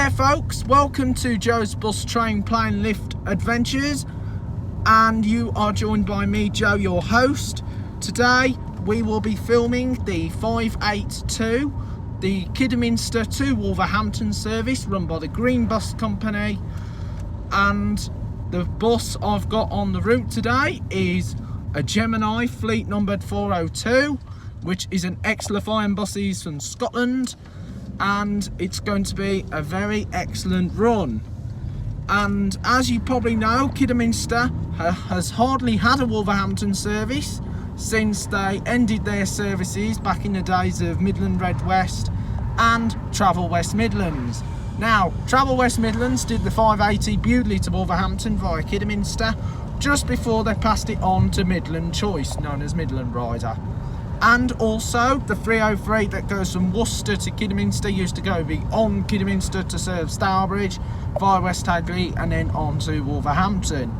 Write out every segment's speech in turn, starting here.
there folks, welcome to Joe's Bus Train Plane Lift Adventures, and you are joined by me, Joe, your host. Today we will be filming the 582, the Kidderminster to Wolverhampton service run by the Green Bus Company, and the bus I've got on the route today is a Gemini fleet numbered 402, which is an ex-Lothian buses from Scotland, and it's going to be a very excellent run. And as you probably know, Kidderminster has hardly had a Wolverhampton service since they ended their services back in the days of Midland Red West and Travel West Midlands. Now, Travel West Midlands did the 580 Bewdley to Wolverhampton via Kidderminster just before they passed it on to Midland Choice, known as Midland Rider. And also the 303 that goes from Worcester to Kidderminster used to go on Kidderminster to serve Stourbridge via West Hagley and then on to Wolverhampton.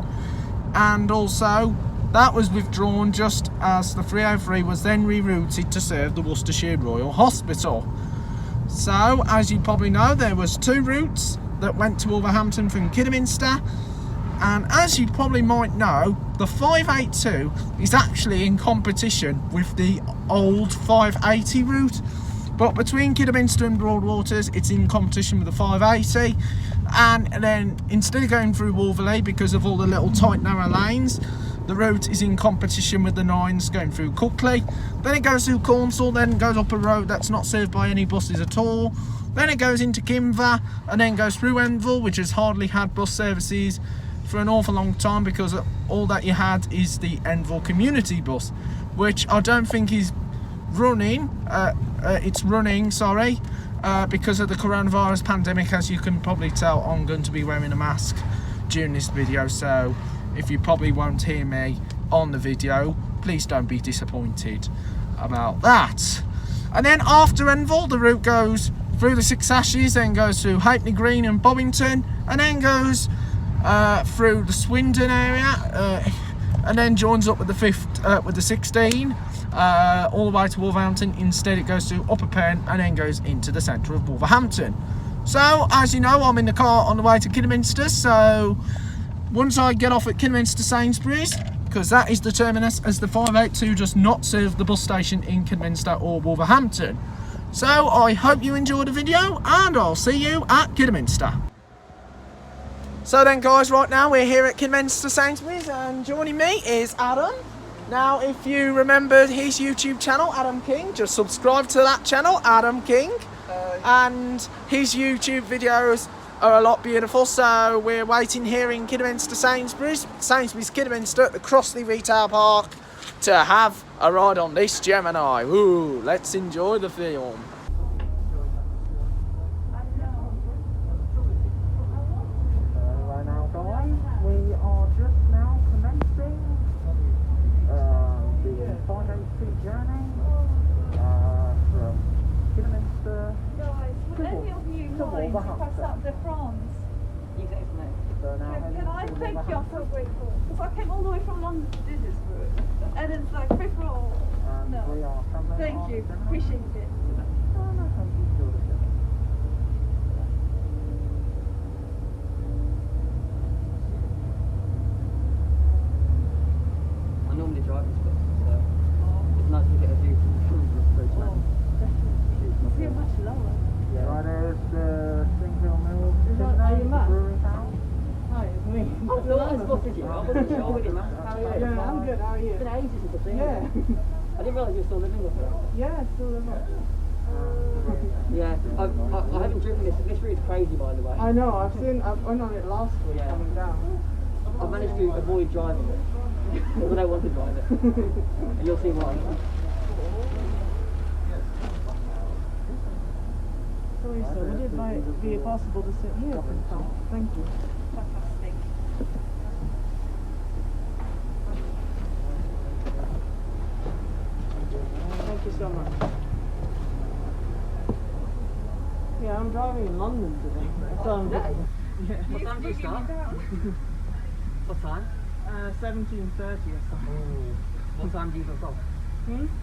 And also that was withdrawn just as the 303 was then rerouted to serve the Worcestershire Royal Hospital. So as you probably know, there was two routes that went to Wolverhampton from Kidderminster. And as you probably might know, the 582 is actually in competition with the old 580 route. But between Kidderminster and Broadwaters, it's in competition with the 580. And then instead of going through Wolverley because of all the little tight narrow lanes, the route is in competition with the 9s going through Cookley. Then it goes through Cornsall, then goes up a road that's not served by any buses at all. Then it goes into Kimver and then goes through Enville, which has hardly had bus services for an awful long time because all that you had is the Enville community bus, which I don't think is running. It's running, sorry, because of the coronavirus pandemic. As you can probably tell, I'm going to be wearing a mask during this video, so if you probably won't hear me on the video, please don't be disappointed about that. And then after Enville, the route goes through the Six Ashes, then goes through Halfpenny Green and Bovington, and then goes through the Swindon area, and then joins up with the 16 all the way to Wolverhampton. Instead it goes to Upper Pen and then goes into the centre of Wolverhampton. So as you know, I'm in the car on the way to Kidderminster, so once I get off at Kidderminster Sainsbury's, because that is the terminus, as the 582 does not serve the bus station in Kidderminster or Wolverhampton. So I hope you enjoyed the video, and I'll see you at Kidderminster. So then guys, right now we're here at Kidderminster Sainsbury's, and joining me is Adam. Now if you remembered his YouTube channel, Adam King, just subscribe to that channel, Adam King. And his YouTube videos are a lot beautiful, so we're waiting here in Kidderminster Sainsbury's Kidderminster at the Crossley Retail Park to have a ride on this Gemini. Ooh, let's enjoy the film. Can I thank you? I'm so grateful. Because I came all the way from London to do this route. And it's like free for all. No. Thank you. Appreciate it. I normally drive this bus, so it's nice to get a view from the front of the bridge. Definitely. It's here much lower. Yeah. Right, there's the Springfield Mill. Are you mad? Brewery Town. Hi, it's me. Oh, the last bus, did you? I wasn't sure with you, man. How are you? Yeah, I'm good. How are you? It's been ages since I've seen Yeah. you. I didn't realise you were still living with her. Yeah, still live up. Yeah, I haven't driven this. This route is crazy, by the way. I know. I went on it last week coming down. I've managed to avoid driving it. Because I don't want to drive it. And you'll see why. Sorry, sir. Would it be possible to sit here? Thank you. Fantastic. Thank you so much. Yeah, I'm driving in London today. So yeah. What time do you start? What time? 17:30 or something. What time do you book off?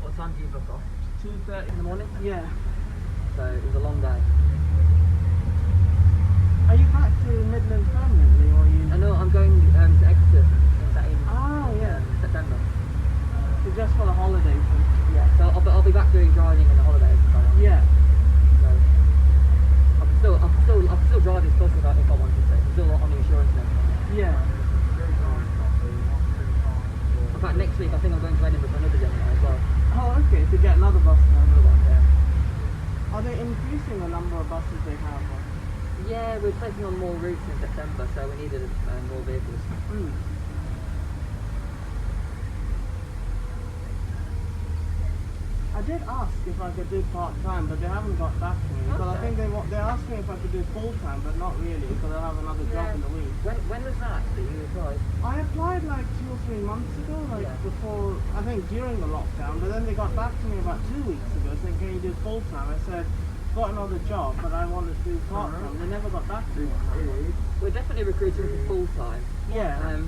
What time do you book off? 2:30 in the morning. Yeah. So it was a long day. increasing the number of buses they have? Yeah, we're taking on more routes in September, so we needed more vehicles. Mm. I did ask if I could do part-time, but they haven't got back to me. Because I think they asked me if I could do full-time, but not really, because I have another job in the week. When was that you applied? I applied like 2 or 3 months ago, before, I think during the lockdown, but then they got back to me about 2 weeks ago saying, can you do full-time? I said, got another job, but I want to do part-time. They never got back to me on that. We're definitely recruiting for full-time. Yeah.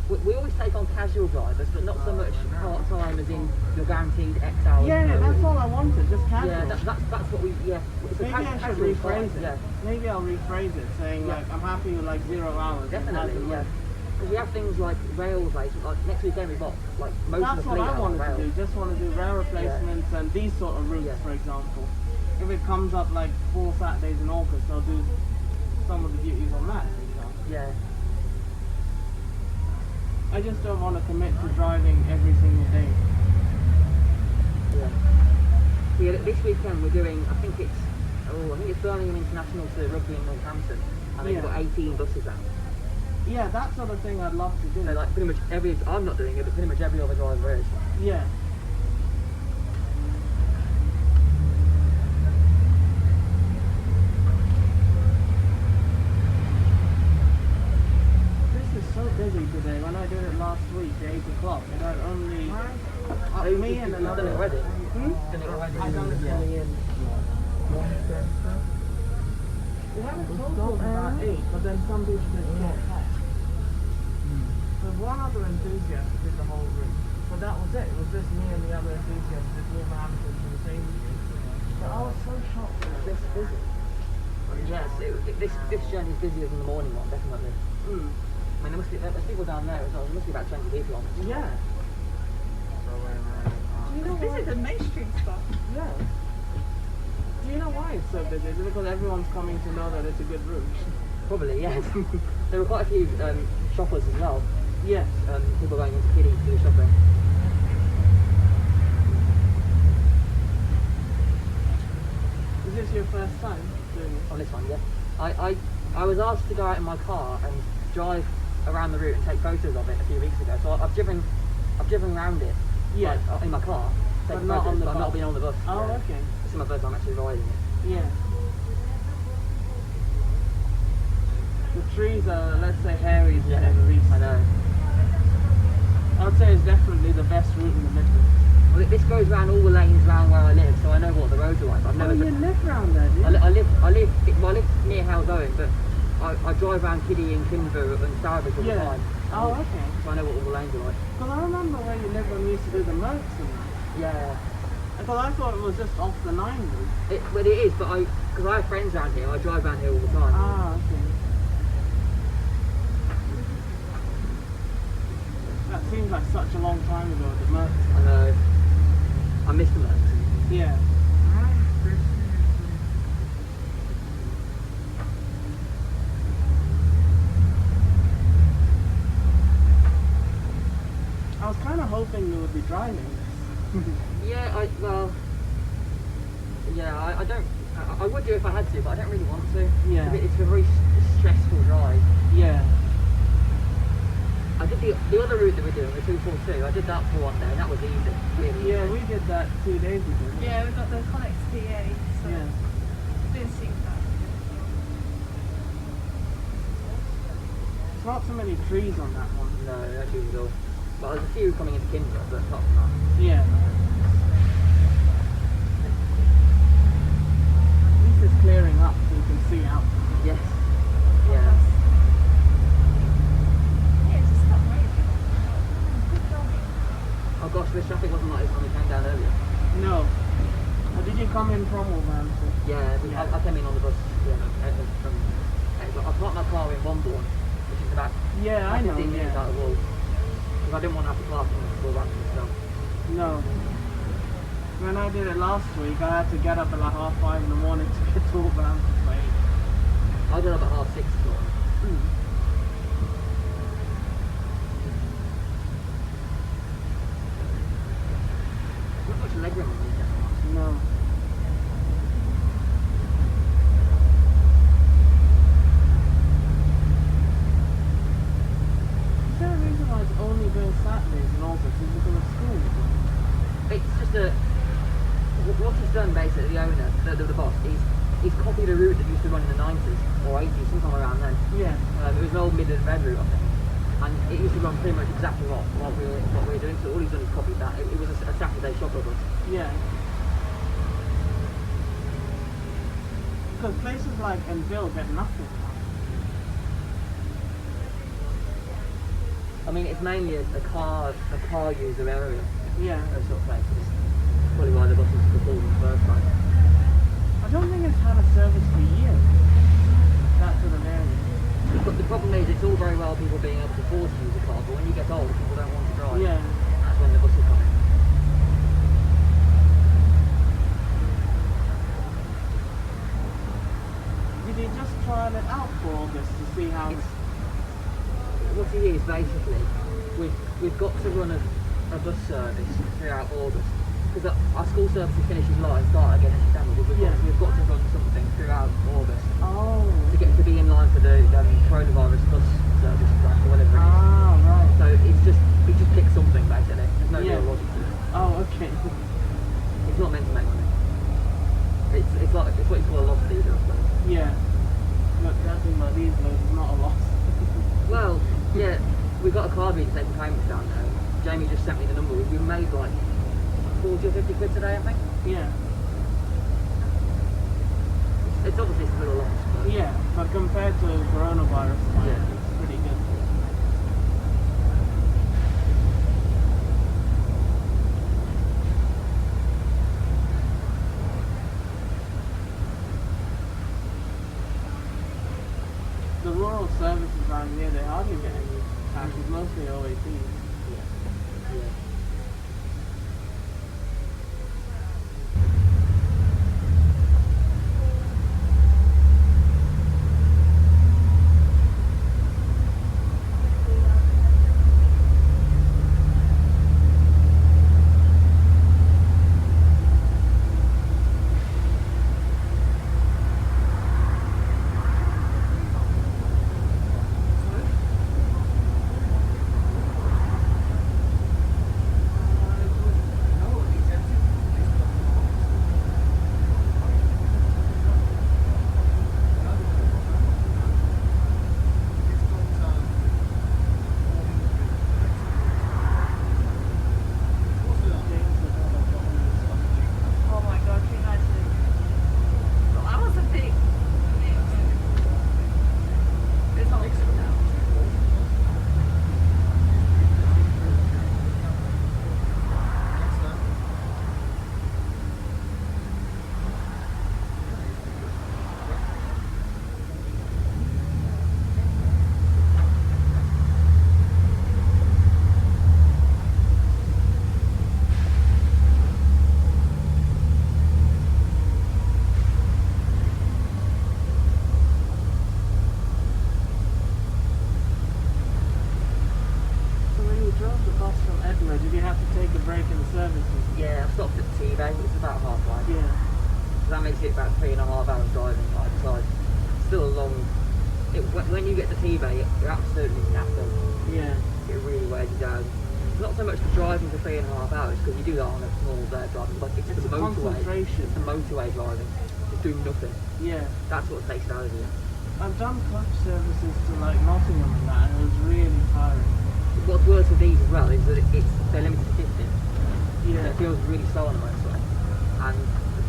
We always take on casual drivers, but not so much part-time as in you're guaranteed X hours. Yeah, that's all I wanted, just casual. Yeah, that's what we, It's Maybe I should rephrase it. Yeah. Maybe I'll rephrase it, saying like, I'm happy with like 0 hours. Definitely, yeah. Because we have things like rail replacement, like next weekend we've got like most of the fleet. That's what I wanted rail. to do, just want to do rail replacements and these sort of routes, for example. If it comes up like 4 Saturdays in August, I'll do some of the duties on that, for example. Yeah. I just don't want to commit to driving every single day. Yeah, this weekend we're doing, I think it's Birmingham International to Rugby in Wolverhampton, and they've got 18 buses out. Yeah, that sort of thing I'd love to do. So like pretty much I'm not doing it, but pretty much every other driver is. Yeah. So busy today. When I did it last week at 8 o'clock, it had only me and another. Done it already? Done it already? I done it coming in. We haven't totaled about 8, but then some people did short off. There's one other enthusiast who did the whole route, but that was it. It was just me and the other enthusiast, just Wolverhampton for the same route. But I was so shocked that this busy. Yes, this journey is busier than the morning one, definitely. Mm. I mean, there's people down there as well. There must be about 20 people on it. Yeah. This is a mainstream stuff. Yeah. Do you know why it's so busy? Is it because everyone's coming to know that it's a good route? Probably, yes. There were quite a few shoppers as well. Yes. People going into Kiddie to do shopping. Is this your first time doing it? On this one, yeah. I was asked to go out in my car and drive around the route and take photos of it a few weeks ago. So I've driven around it. Yeah. Like, in my car. But not on the bus. I've not been on the bus. Oh, yeah. okay. This is my first time actually riding it. Yeah. The trees are, let's say, hairy to say the least. I know. I would say it's definitely the best route in the Midlands. Well, this goes around all the lanes around where I live, so I know what the roads are like. I've never you live around there, do you? I live near Howes Owen, but I drive around Kiddie and Kimber and Stourbridge all the time. Oh, okay. So I know what all the lanes are like. Because I remember where you lived when we used to do the Mercs and that. Yeah. Because I thought it was just off the 9 route. Well, it is, but because I have friends around here, I drive around here all the time. Ah, okay. That seems like such a long time ago, the Mercs. I know. I miss the Mercs. Yeah. I was kind of hoping you would be driving this. Yeah, I don't. I would do if I had to, but I don't really want to. Yeah. It's a very stressful drive. Yeah. I did the other route that we're doing, the 242. I did that for one day, and that was easy. Really. Yeah, we did that 2 days ago. Yeah, we've got the Connex PA, so Yeah. it didn't seem that. There's not so many trees on that one. No, not usually at all. But there's a few coming into Kinder, but apart from that. Yeah. At least it's clearing up so you can see out. Yes. Yeah. Yeah, it's just not raining. Good job. Oh gosh, this traffic wasn't like this when we came down earlier. No. Did you come in from Wolverhampton? Yeah, I came in on the bus. Yeah, from. I parked my car in Womborne, which is about Yeah, I know. 15 minutes Yeah. out of Wolves. Because I didn't want to have to park in Wolverhampton itself. No. When I did it last week, I had to get up at like 5:30 in the morning to get to Wolverhampton for 8. I got up at 6:30 this morning. Not much legroom on these. No. done basically, the owner, the boss, he's copied a route that used to run in the 90s or 80s, sometime around then. Yeah. It was an old Midland Red route, I think. And it used to run pretty much exactly what we were doing, so all he's done is copied that. It was a Saturday shopper bus. Yeah. Because places like Enville get nothing. I mean, it's mainly a car user area. Yeah. Those sort of places. Probably why the buses were called in the first place. I don't think it's had a service for years. That sort of area. But the problem is, it's all very well people being able to afford to use a car, but when you get old, people don't want to drive. Yeah. That's when the buses come in. Did you just trial it out for August to see how What it is basically, we've got to run a bus service throughout August because our school service finishes start again in September. But we've got to run something throughout August to be in line for the coronavirus bus service strike or whatever it is. right. So we just pick something basically. There's no real logic to it. Oh, okay. It's not meant to make money. It's what you call a loss leader, I suppose. Yeah. But judging by these loads is not a loss. Well, yeah, we got a car being taking payments down there. Jamie just sent me the number. We made like 40 or 50 quid today, I think. Yeah. It's obviously still a loss. But Yeah, but compared to coronavirus, it's pretty good. The rural services around here, they hardly get any taxes, mostly OATs. yeah. Oh my God, can you imagine? So I was a big. It's all good now. So when you drove the bus from Edinburgh, did you have to take a break in the services? Yeah, I stopped at the T-Bay. It's about halfway. Yeah. So that makes it about 3.5 hours driving either side. Still a long. When you get to T-Bay, you're absolutely knackered. Yeah. It really wears you down. Not so much the driving for 3.5 hours because you do that on a small driving, but it's It's the a motorway. concentration. It's the motorway driving. Just doing nothing. Yeah. That's what takes it out of you. I've done coach services to like Nottingham and that, and it was really tiring. What's worse with these as well is that they're limited to 50. Yeah. It feels really slow on the motorway. And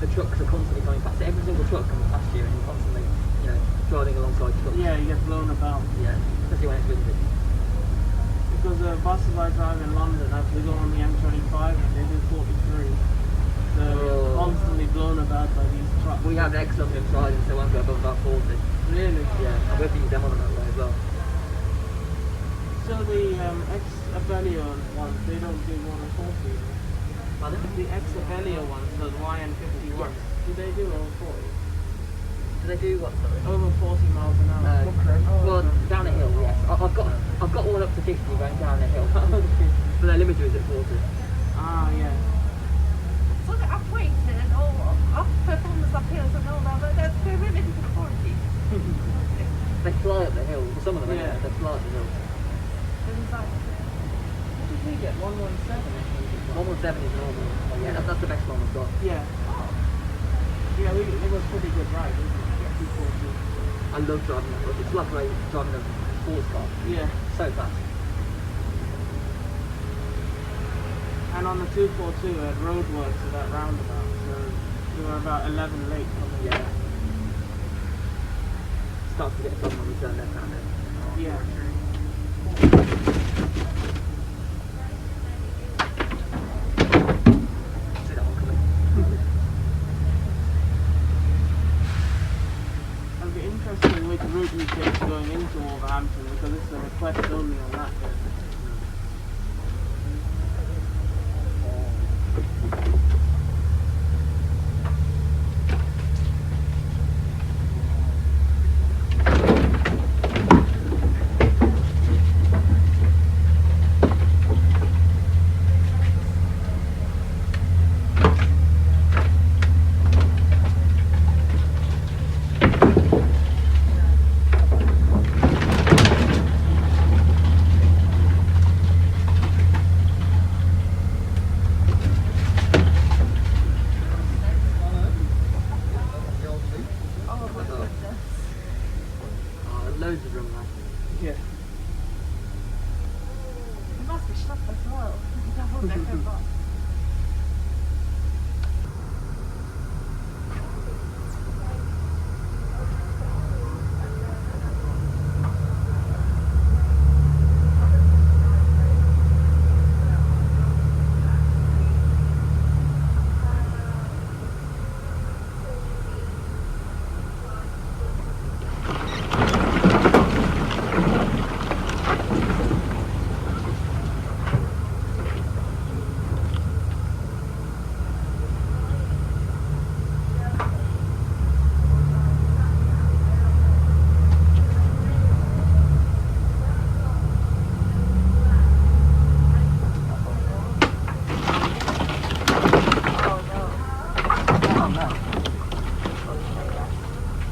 the trucks are constantly coming past. Every single truck comes past you and you're constantly, driving alongside trucks. Yeah, you get blown about. Yeah, especially when it's windy. Because the buses I drive in London, they go on the M25 and they do 43. So you're constantly blown about by these trucks. We have X on them riding, so it won't go above about 40. Really? Yeah, I've got to use them on the motorway as well. So the ex-Abellio ones, they don't do more than 40. Pardon? The ex-Abellio ones, the YN51, Yes. do they do over 40? Do they do what, sorry? Over 40 miles an hour. Well, down a hill, yes. I've got one up to 50 going down a hill. But their limiter is at 40. Ah, yeah. So the upweighted and all up performance up hills and all that, but they're limited to 40. They fly up the hill. Well, some of them, Yeah. they fly up the hill. Inside. What did we get? 117? 117 is normal. Oh, yeah, that's the best one we've got. Yeah. Yeah, it was pretty good ride, wasn't it? I love driving that road. It's like driving a sports car. Yeah. So fast. And on the 242 at roadworks at that roundabout, so we were about 11 late coming. Yeah. Starts to get fun when we turn left hand in. Yeah. See that one coming? It'll be interesting which route we take going into Wolverhampton because it's a request only on that bit. Loads of room there. Yeah. It must be shut as well. Double decker bus.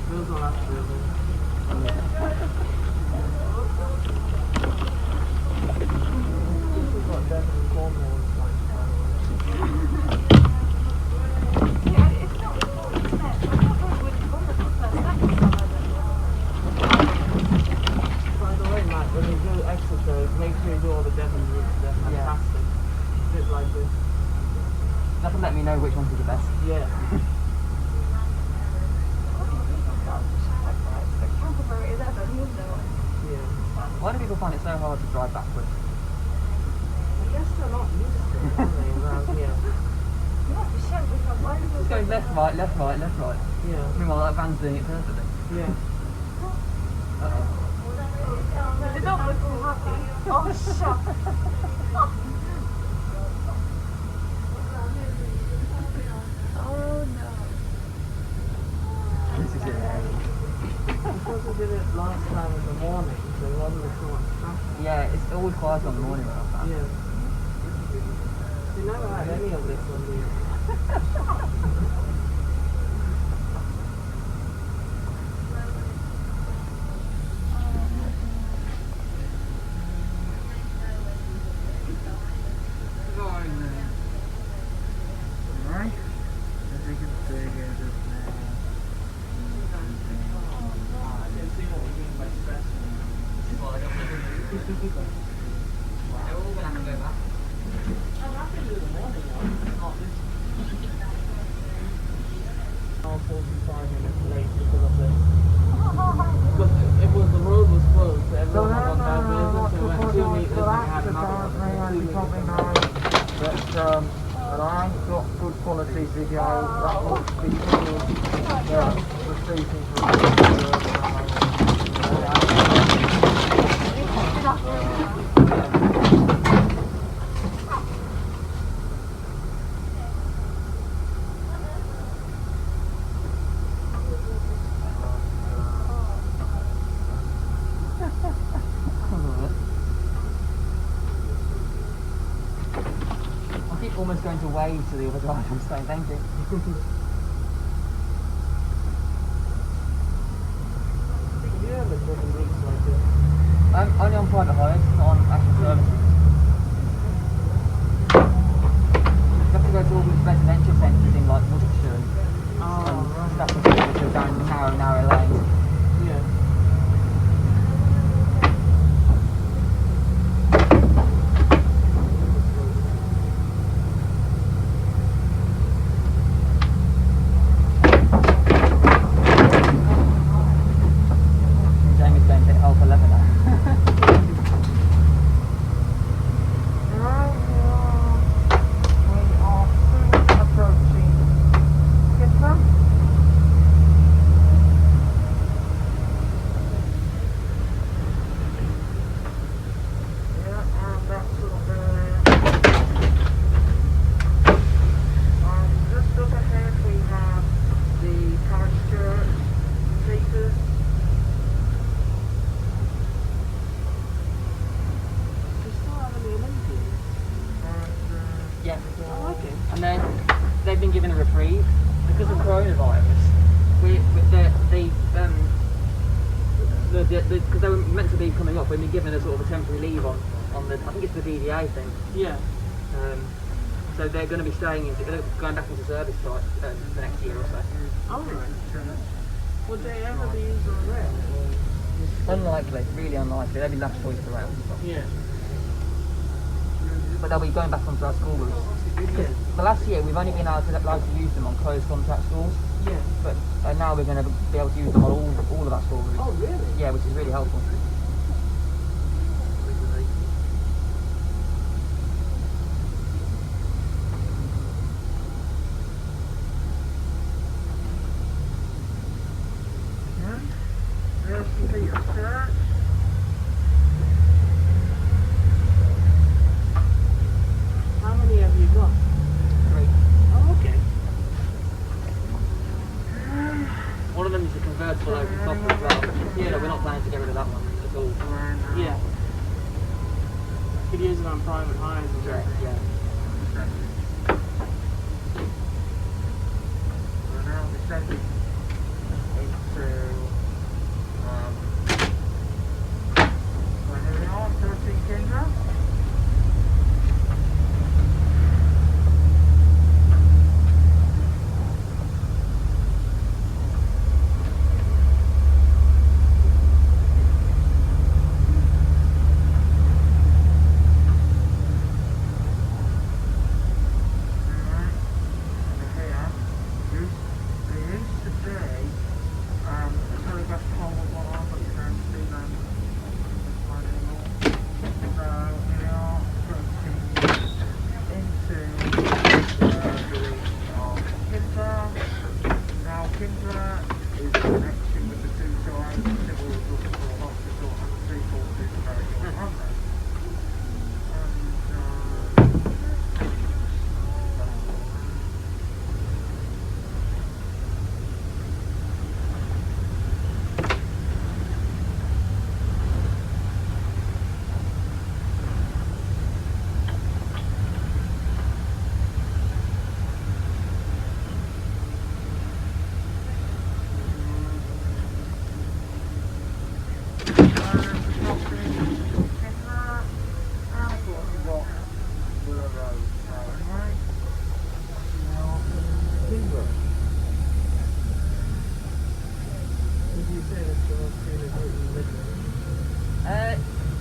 Those will have to be This is what Devon Cornwall is like. Yeah, it's not small, isn't it? I thought it would be wonderful first. That was some of By the way, Matt, when you do exercise, make sure you do all the Devon routes. They're fantastic. Bit like this. Nothing let me know which ones are the best. Yeah. Canterbury is ever, you know. Yeah. Why do people find it so hard to drive backwards? I guess they're not used to it, are they, around here? You must be sure because why did It's going left, right, left, right, left, right. Yeah. Meanwhile, that van's doing it perfectly. Yeah. Uh-oh. They don't look too happy. Oh, shut. Oh no. This is it. Because we did it last time in the morning, so there wasn't so much traffic. Yeah, it's always quiet on the morning when I'm back. Yeah. We never had any of this on the... Right. As you can see here just now. I can see what we mean by stressing. They're all going to have to go back. I'm happy to do the morning one, not this one. 45 minutes late because of this. Because it was, the road was closed, so everyone was on their business, so we went 2 meters and we had another 2 meters. And I ain't got good quality video that must be receiving I keep almost going to wave to the other driver and saying thank you. Yeah, but different routes like this. Only on private hires, not on actual services. You have to go to all these residential centres in like Worcestershire. Oh, right. because they were meant to be coming up, we've been given a sort of a temporary leave on the, I think it's the DDA thing. Yeah. So they're going to be staying, going back into service for the next year or so. Alright. Would they ever be used on rail? Unlikely, really unlikely. They'll be last choice to rail. Yeah. But they'll be going back onto our school routes. Because the last year we've only been allowed to use them on closed contract schools. Yeah. But now we're going to be able to use them on all of our school routes. Oh, really? Yeah, which is really helpful. How many have you got? 3. Oh, okay. One of them is the convertible open top as well. Yeah, no, we're not planning to get rid of that one at all. Yeah. Could use it on private hires and Yeah, stuff. yeah. We're now descending into where we are, 13 Kinder.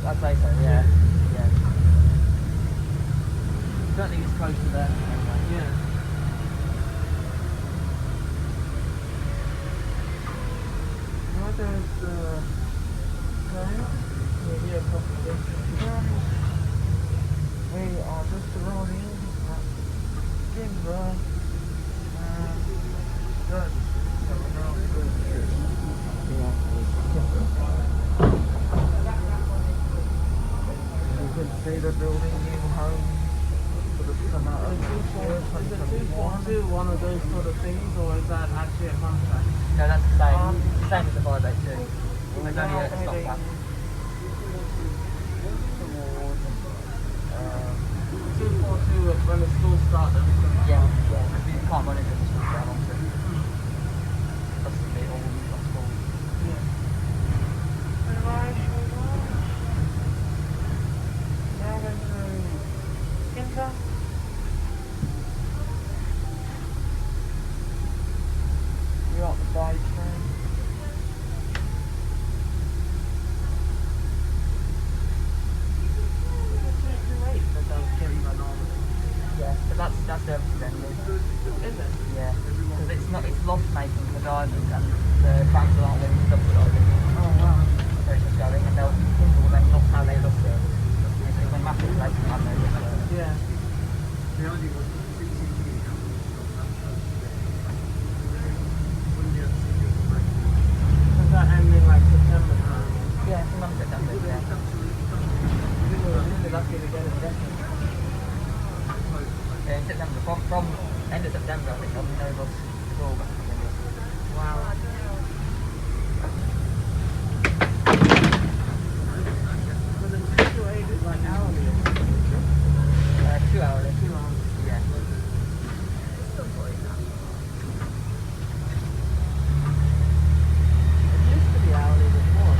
I'd say so, yeah. Yeah. Don't think it's close to there. Anyway. Yeah. What is Maybe a couple of days. we are just arriving at Kinder and good. You can see the building new home for the summer. Is it 242 one of those sort of things, or is that actually a contract? No, that's the same. Same as the 582. There's only a stop gap. 242 is when the school started. Yeah, yeah. Because we can't run into the school that long, so that's the bit all the schools. Now then to Kinder. You're up the bike train. Yeah, but that's services anyway. Is it? Yeah, because it's loss making for drivers and the council aren't willing to subsidise it. Oh wow. So it's just going and they'll people then not how they look service. It's a massive place to have no loss service. Yeah. Is that ending like September time? Yeah, it's another September, yeah. Really lucky to get it definitely. Yeah, in September, from end of September I think there'll be no bus at all back in England. Wow. So the 2 to 8 is like hourly. 2 hours. 2 hours. Yeah. It used to be hourly before.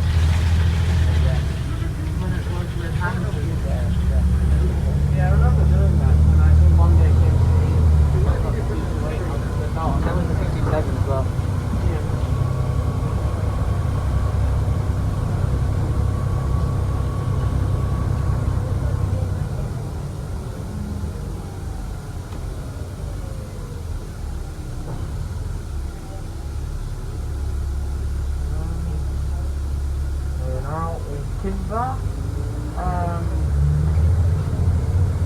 timber.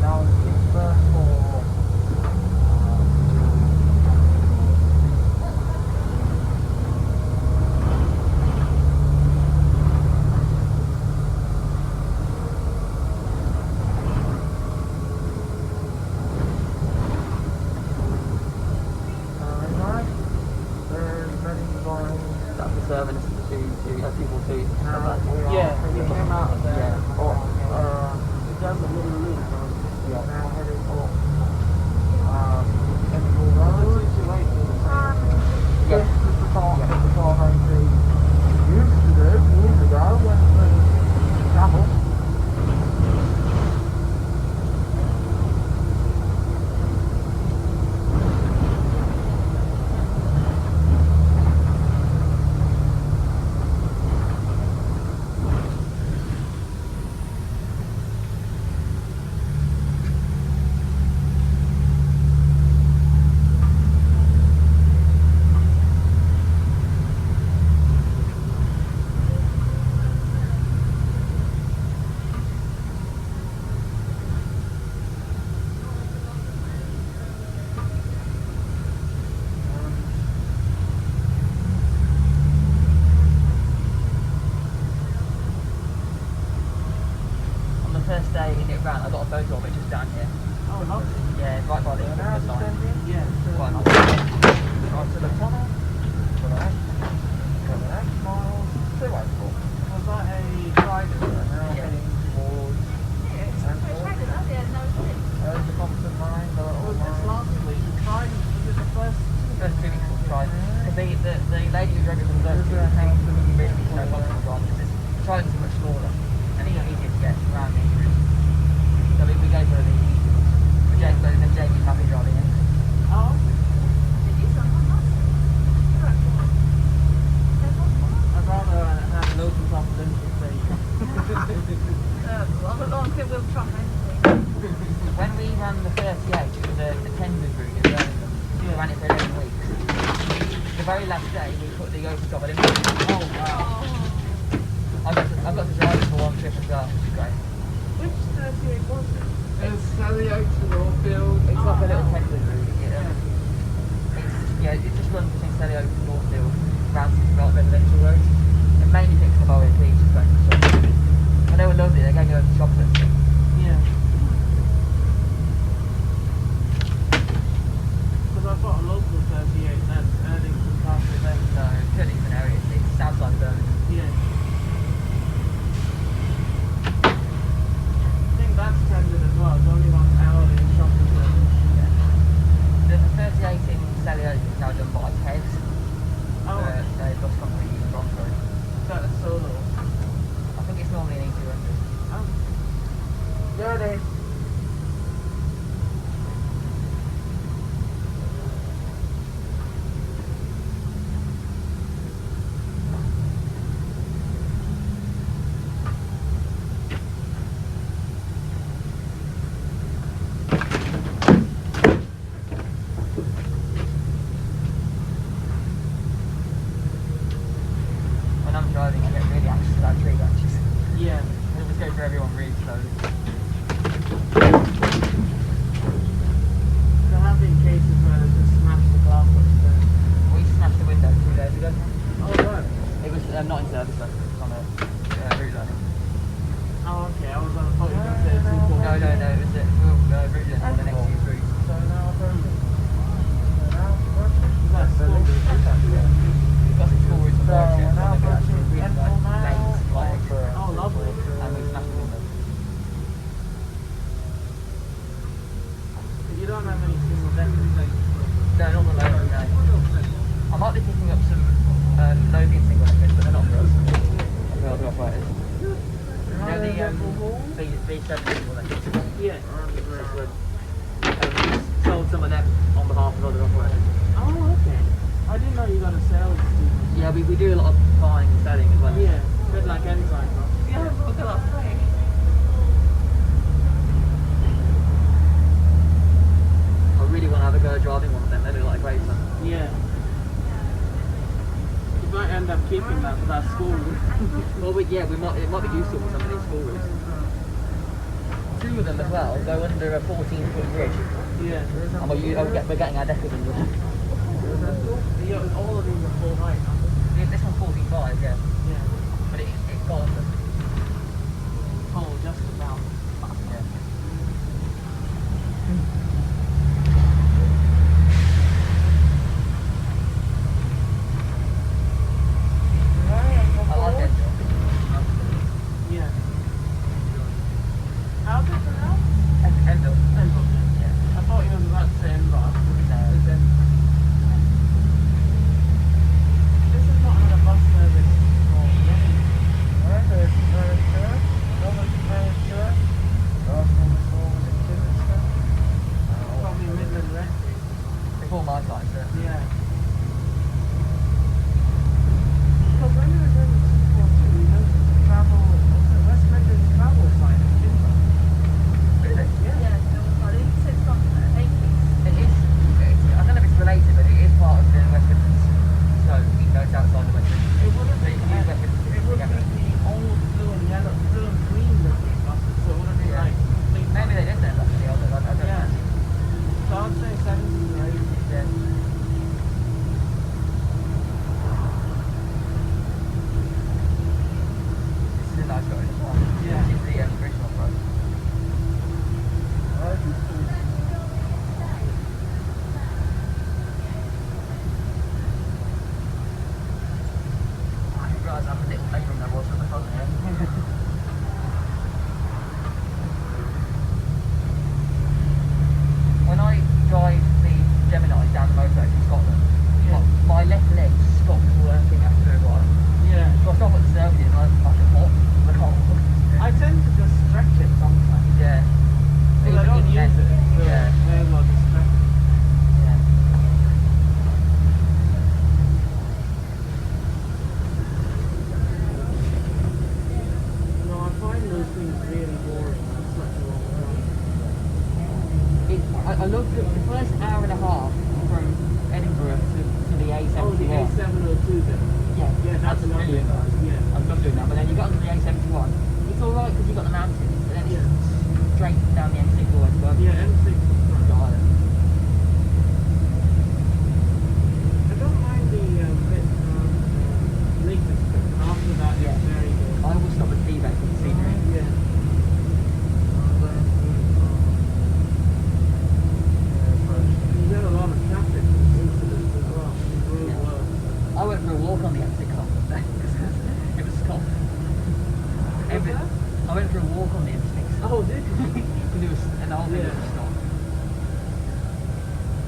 Now timber for That's the servants to people too. yeah, we came out of there. Yeah. It does a little loop. Yeah. Now heading up Central Road. Yeah. This is the car home we used to do years ago when we travelled. On the first day in it ran, I got a photo of it just down here. Oh, lovely. Yeah, right by the Now sign. descending. Yeah, quite nice. Right to the tunnel. To the next miles. 284. Was that a Trident? Now Yeah. heading towards there's the Compton line, the little Was this line. last week? The Trident, was it the first? First 2 weeks was tried. Because the lady who drove it from the first 2 There's a weeks house in the really middle. no confidence on because the Trident's much smaller and it's easier to get around the route. So we go for the easy ones. But then Jamie's happy driving it. Oh, I'd rather have an open top than just a... When we ran the 38, it was a tenders route in Birmingham. We ran it for 11 weeks. The very last day, we put the open top in. Oh, wow. I've got to drive it for one trip as well, which is great. Which 38 was it? It's Sally Oaks to Northfield. It's like a little tenders route. It just runs between Selly Oaks and Northfield, around some developed residential roads. It mainly picks up our OEPs just going to the shop. And they were lovely, they gave me loads of chocolates. Yeah. Because I've got a local 38 that's Erdington Castle event. So, Kidderminster area, it's southside of Birmingham. Yeah. I think that's tended as well. It's only on hourly and shopping service. The 38 in Selly Oaks is now done by Peds. Oh, The bus company in Bromford. that's a solo. I think it's normally an E200. Oh. There it is. When I'm driving, I get really anxious about tree branches. Yeah. It always go for everyone really slowly. There have been cases where they just smashed the glass upstairs. We smashed the window 2 days ago. Oh, right. It was not in service though, it was on a route learning. Oh, okay. I was on a thought you were going to say a sequel. No, it was route learning on the next few routes. So now Birmingham. So now Birmingham. Is that school? We've got some school routes on So Berkshire, we're now so they're approaching actually really Enfield like now. lanes, like, Oh, lovely. and we smashed the window. But you don't have any single deckers, do you? No, not the low, no. I might be picking up some Logan single deckers, but they're not for us. They're other operators. You know the B7 single deckers? Yeah. sleeping there for that school room. Well, it might be useful for some of these school rooms. 2 of them as well go under a 14-foot bridge. Yeah. And we're getting our deckers under there. Yeah, all of these are full height. Yeah, this one's 45, yeah. Yeah. But it's got under. Oh, just about. Yeah. I like it. Yeah. How's it pronounced? Endle. Yeah. I thought you were about to say Enbar. This is not on a bus service or probably Midland Red. Before my time, sir. Yeah. Because when we were doing the 242, we went to travel, what's it, West Midlands travel site in Kidderminster. Really? Yeah, I think it says something there. 8 weeks. It is. I don't know if it's related, but it is part of the West Midlands. So it goes outside the West Midlands. It wouldn't So be, you can use West Midlands it would together. be the old blue and yellow, blue and green looking buses, so it would have been Yeah. like complete. Maybe they did then, that's the old one. I don't Yeah. know. So I'd say 70s or 80s. Yeah. This is a nice road as well. Yeah. This is the original road. I didn't realise how little legroom there was at the front here. When I drive the Gemini down the motorway from Scotland, Yeah. my left leg stops working after a while. Yeah. So I stop at the service and I'm like, what? I can't walk. I tend to just stretch it sometimes. Yeah. Because I don't use it. So Yeah. I may as well just stretch it. Yeah. No, I find those things really boring. It's such a long drive. I love the first hour and a half from Edinburgh to the A71. Oh, the A702 then. Yeah, Yeah, that's a lovely. brilliant. Yeah. I love doing that. But then you got onto the A71. It's alright because you've got the mountains, but then it's straight down the M6 all the way to Birmingham. Yeah, M6 is fun. To Ireland. I don't mind the bit Lincolnshire. After that, Yeah. it's very good. I always stop at Tibet for the scenery. Yeah. You get a lot of traffic incidents as well. It's really Yeah. worse. I went for a walk on the M6 on Monday because it was stopped. I went for a walk on the M6. Oh, did you? Because it was, and the whole thing Yeah. was stopped.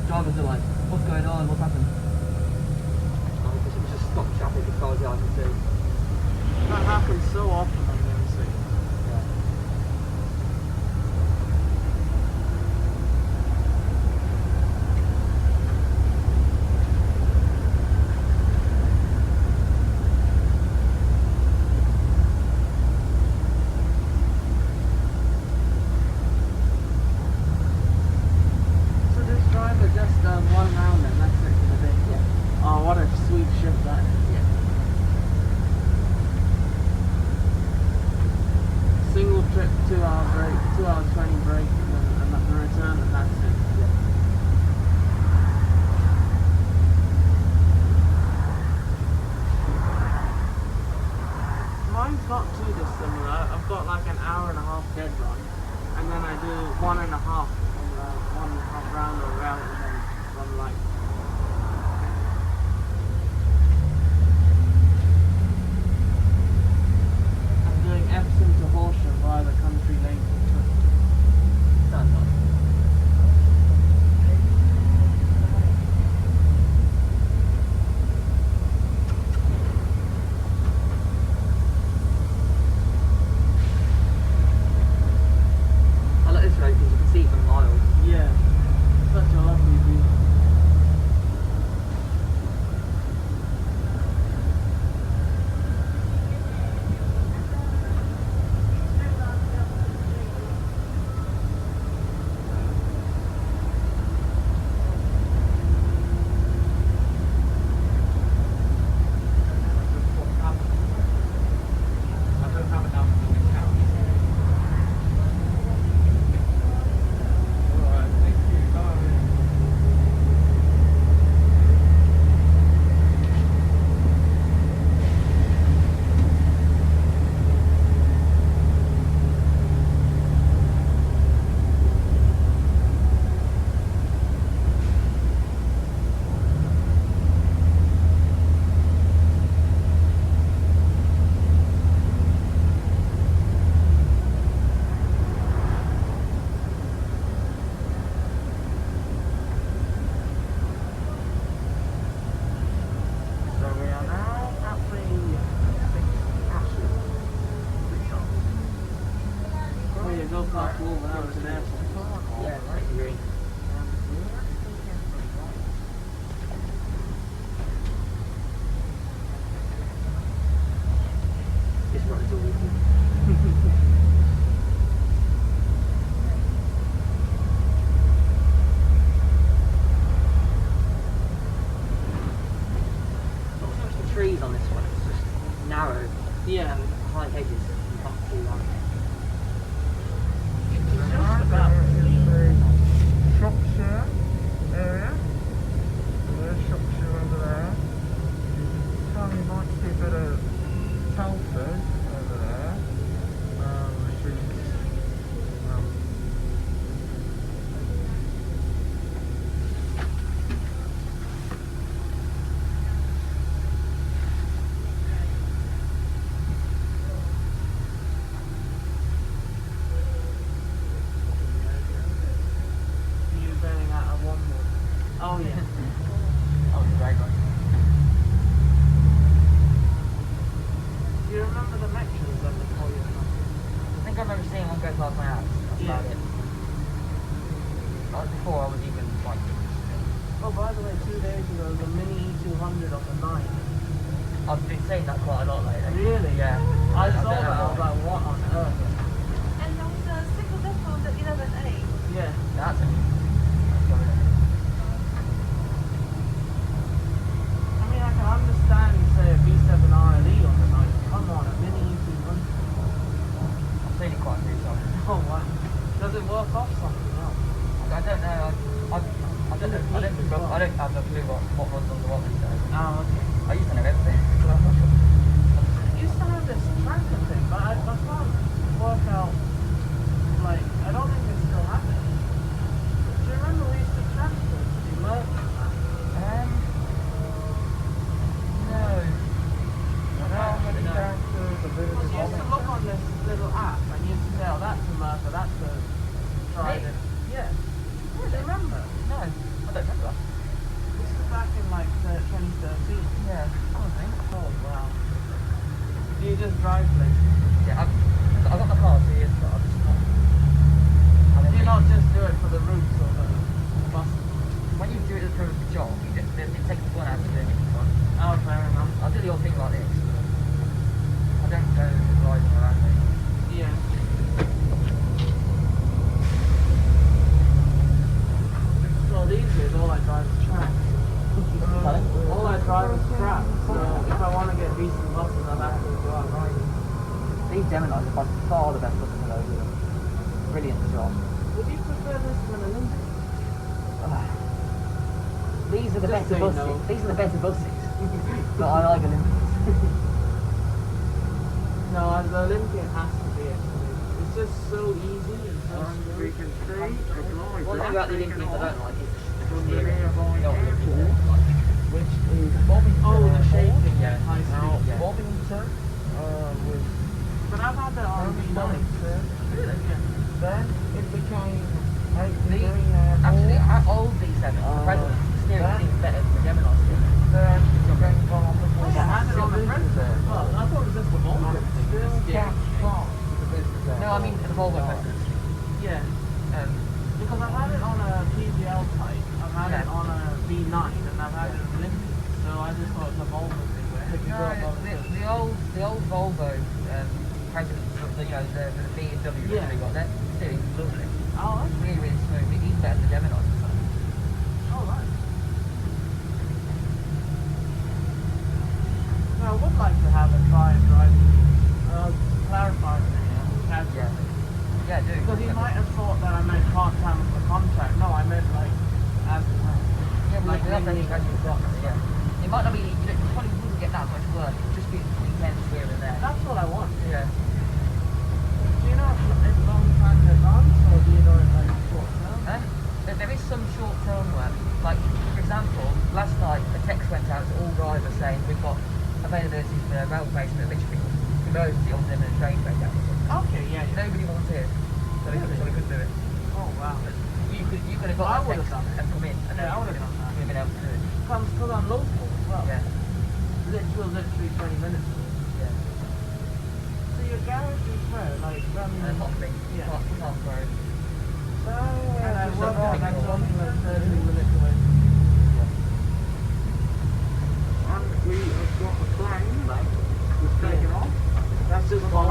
Drivers are like, what's going on? What's happened? Because it was just stopped traffic as far as the eye can see. That happens so often on the M6. Yeah. So this driver just one round and that's it for the day. Yeah. Oh, what a sweet shift that is. Yeah. Single trip, 2 hour break, 2 hour 20 break, and the return, and that's it. Yeah. Mine's not too dissimilar. I've got like an hour and a half dead run, and then I do 1.5 round or route, and then run like. I'm doing Epsom to Horsham via the country lane. Sounds nice. I like this road because you can see for miles. Yeah, such a lovely view. Not so much the trees on this one, it's just narrow Yeah. and high hedges. You can't see that. Right there is the Shropshire area. So there's Shropshire over there. You might see a bit of Telford over there, which is You bearing out of one more. Oh yeah. Oh, it's very good. Do you remember the lectures that they call you? I think I remember seeing one go past my house. That's about Yeah. it. Like before I was even like. Oh, by the way, 2 days ago, the Mini E200 on the 9. I've been saying that quite a lot lately. Really? Yeah. I don't saw know that, I why. was like, what on earth? And there was a single death on the 11A. Yeah. That's a. That's got it. I mean, I can understand you say a V7 RLE on the 9. Come on, a Mini E200. I've seen it quite a few times. Oh, wow. Does it work off something else? I don't know. I don't know. I don't have a clue what runs on the what these days. Oh, okay. I used to know everything. I used to have this tracker thing, but I can't work out, like, I don't think it still happens. Do you remember we used to transfer the merch and that? No. I know how many characters, a bit of Because you used to comics. look on this little app and you used to say, oh, that's a Mercer, that's a Trident. Yeah. Yeah, do you remember? No. I don't remember that. This was back in like 2013. Yeah. I don't think. Oh, wow. Do you just drive places? Yeah. I've got my car 2 years ago. I'm just not. Do you not just do it for the routes or the buses? When you do it for a job, it takes the fun out of doing it for fun. Oh, fair enough. I'll do the odd thing like this. I don't go driving around me. Yeah. Well, these days all I drive is tracks. All I drive is tracks. So if I want to get decent buses, I'll have to go out riding. These Geminis are by far the best looking of those of them. Brilliant job. Would you prefer this to an Olympic? These are the Just better say buses. no. These are the better buses. But I like Olympics. No, the Olympian has to be actually. It's just so easy and so We can see the drive One thing about the Olympians I don't like is the from the steering. nearby You know, airport, which is Bobington Oh, the Airport. shaking Yeah. at high Now, speed. Yeah. Bobington was But I've had that on V9. Bobington. Really? Yeah. Then it became The, 83 Airport. actually, our old V7, the president, the steering seems better than the Gemini steering. Then it became part of the Oh, yeah, I had it on the business President. airport. Well, I thought it was just the And Volvo it thing. still the steering. counts part of the business airport. No, I mean the Volvo president. Yeah. Because I've had it on a PGL type, I've had it Yeah. on a V9, and I've had it on Olympic. So I just thought it was a Volvo thing. Where No, the old Volvo presidents of the the BMW Yeah. they got, that steering lovely. Oh, It's really, really smooth. It's better than the Gemini. oh, right. No, I would like to have a try and drive. Clarify it casually. Yeah, do. Because he might have thought that I meant part-time with the contract. No, I meant like as and when. Yeah, we Like have any maybe- casual drops, yeah. It might not be, you probably wouldn't get that much work. It would just be weekends here and there. That's what I want. Yeah. Do you know if it's long time in advance or do you know it like short term? There is some short-term work. Like, for example, last night a text went out to all drivers saying we've got availability for rail replacement at Lichfield. Emergency on them and a train breakdown. Okay, yeah, yeah. Nobody volunteered, so we couldn't do it. Oh wow. You could have Well, I got would that have text done it. and come in, and then Yeah, I would have done that. we've been able to do it. Comes because I'm local as well. Yeah. Literally 20 minutes. Yeah. So your garage is where? Like, Hockley, Yeah. Park Road. So, and I just work about out that's right. only like 30 minutes away. And we have got a plane that's taken off. That's just From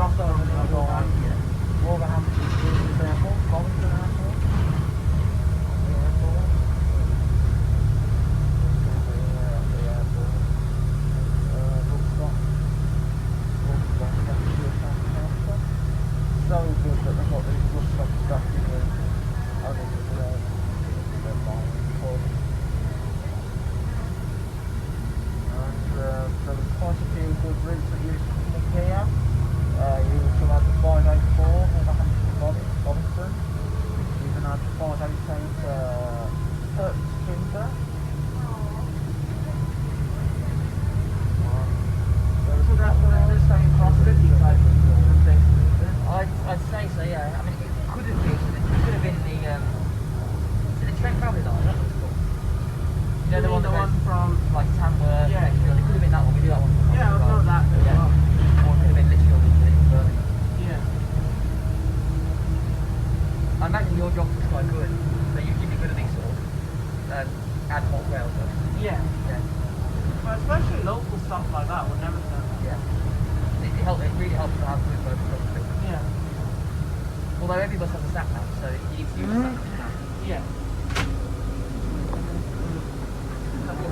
helps to have good both countries. Yeah. Although every bus has a sat nav, so you need to use the sat nav. Yeah.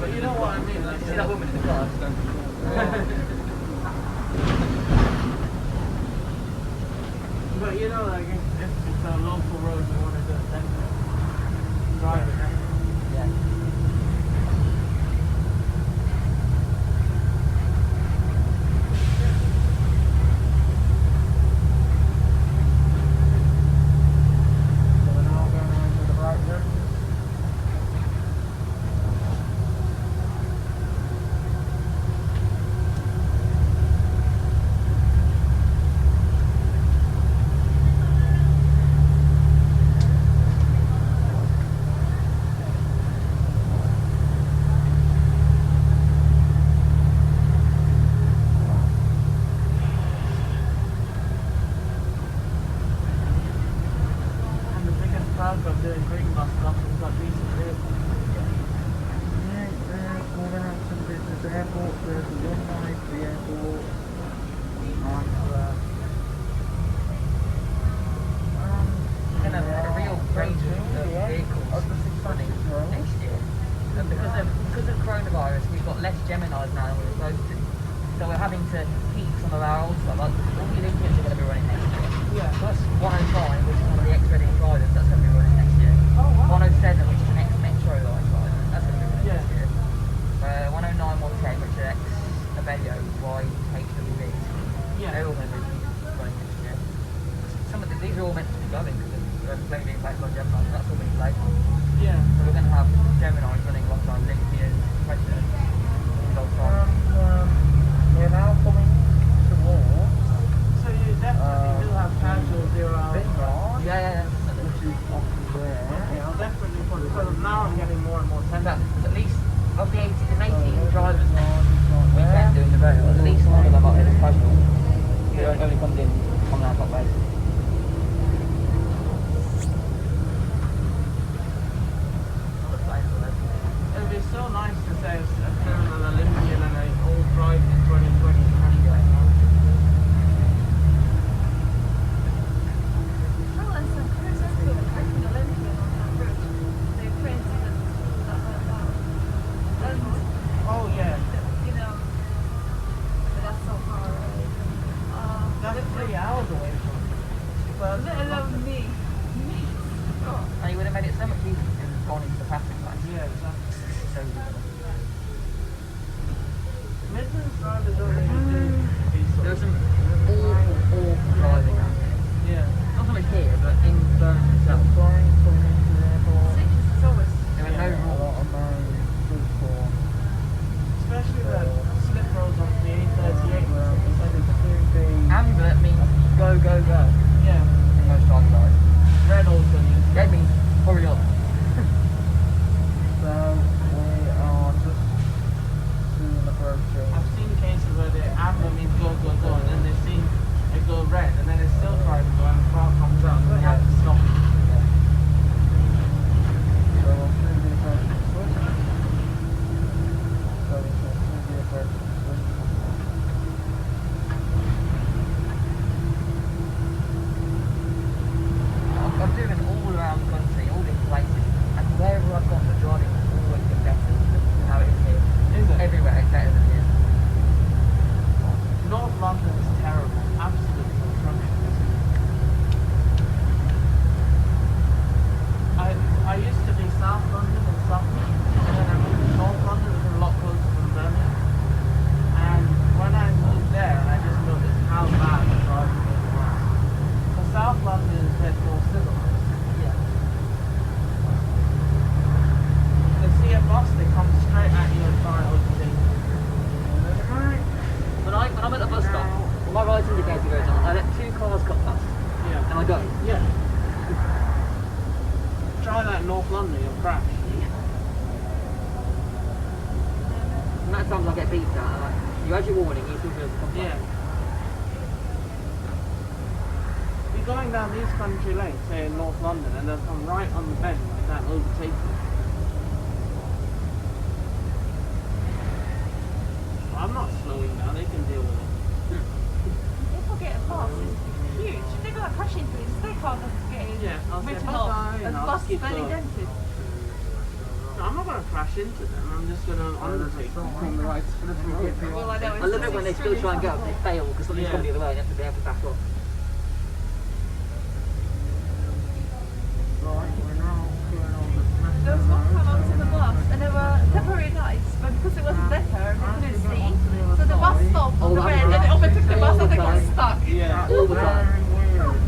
But you know what I mean? Like, See that woman in the car? But you know, like if it's a local road you want to do it, then drive it. Yeah. So we're now going over the right road. And the biggest crowd of doing green bus stops is got decent vehicles. Yeah, there's Wolverhampton Business Airport, there's the runway for the airport. Nice there. We're going to have a real range of vehicles running next year. And because of coronavirus, we've got less Geminis now than we were supposed to. So we're having to keep some of our old stuff. Like all the Olympians are going to be running next year. Yeah. Plus 105, which is one of the ex-Reading riders, that's going to be running next year. Oh wow. 107, which is an ex-Metro line rider, that's going to be running Yeah. next year. 109, 110, which is ex-Abellio, YHWV. Yeah. They're all going to be running next year. Some of these are all meant to be going because of playing being played by Gemini, so that's all being played on. Yeah. So we're going to have Geminis running alongside Olympians, Predators, Voltron. We're now coming towards So you definitely do have casual 0 hour. Bingham, Yeah. which is up there. Okay, I'll definitely put it. Because now I'm getting more and more And tempted. at least of the 18 drivers Right weekend there. doing the rail, at least one of them are in casual. It only comes in on our top basis. It would be so nice to say a criminal Olympian and an old bride in 2020. Well, and some there's actually a freaking Olympian on that route. They printed and stuff like that. And, Oh yeah. you know, but that's so far away. That's 3 hours away from Let alone me. Me. Oh. And you would have made it so much easier if you had gone into the passing place. Yeah, exactly. So easy. Midlands drivers don't really do these There was sorts some of awful driving out there. Yeah. Not so much here, but in Birmingham itself. Flying, coming into the airport. It's always. There were no A rules. lot of good form. Especially the slip roads on the A38. Amber means go, go, go Yeah. in most driving lines. Red also means Red means hurry up. So we are just soon approaching. I've seen cases where the amber means go, go, go, and then they've seen it go red, and then it's still trying to go, and the car comes out, so they have to stop. So we'll soon be approaching Swiss. So we shall soon be approaching Swiss. I'm doing all around the country, all different places, and wherever I've gone, the driving has always been better than how it is here. Is it? Everywhere it's better than here. North London is terrible, absolutely atrocious. I used to be South London and Suffolk, and then I moved to North London, which is a lot closer than Birmingham. And when I moved there, I just noticed how bad the driving was. So South London is a bit more civilized. Yeah. They see a bus, they come straight at you and start overtaking. When I'm at the bus stop, my right indicator goes on, I let 2 cars cut past, Yeah. and I go. Yeah. Try that in North London, you'll crash. The amount of times I get beeped at, I'm like, you had your warning, you still go to come Yeah. past. You're going down these country lanes, say in North London, and they'll come right on the bend like that and overtake you. I'm not slowing down, they can deal with it. They forget skip Fairly up. dented. No, I'm not going to crash into them. I'm just going to undertake them. From the right to the road. Well, I know I love it when they still try and go up, they fail because something's Yeah. coming the other way and they have to back up. Right, we're now going on the Smith There was one Road. time I was in the bus and there were temporary lights, but because it wasn't lit there, they couldn't see. So the bus stopped on the red and it overtook the bus and they got stuck. Yeah. All the time. Very weird.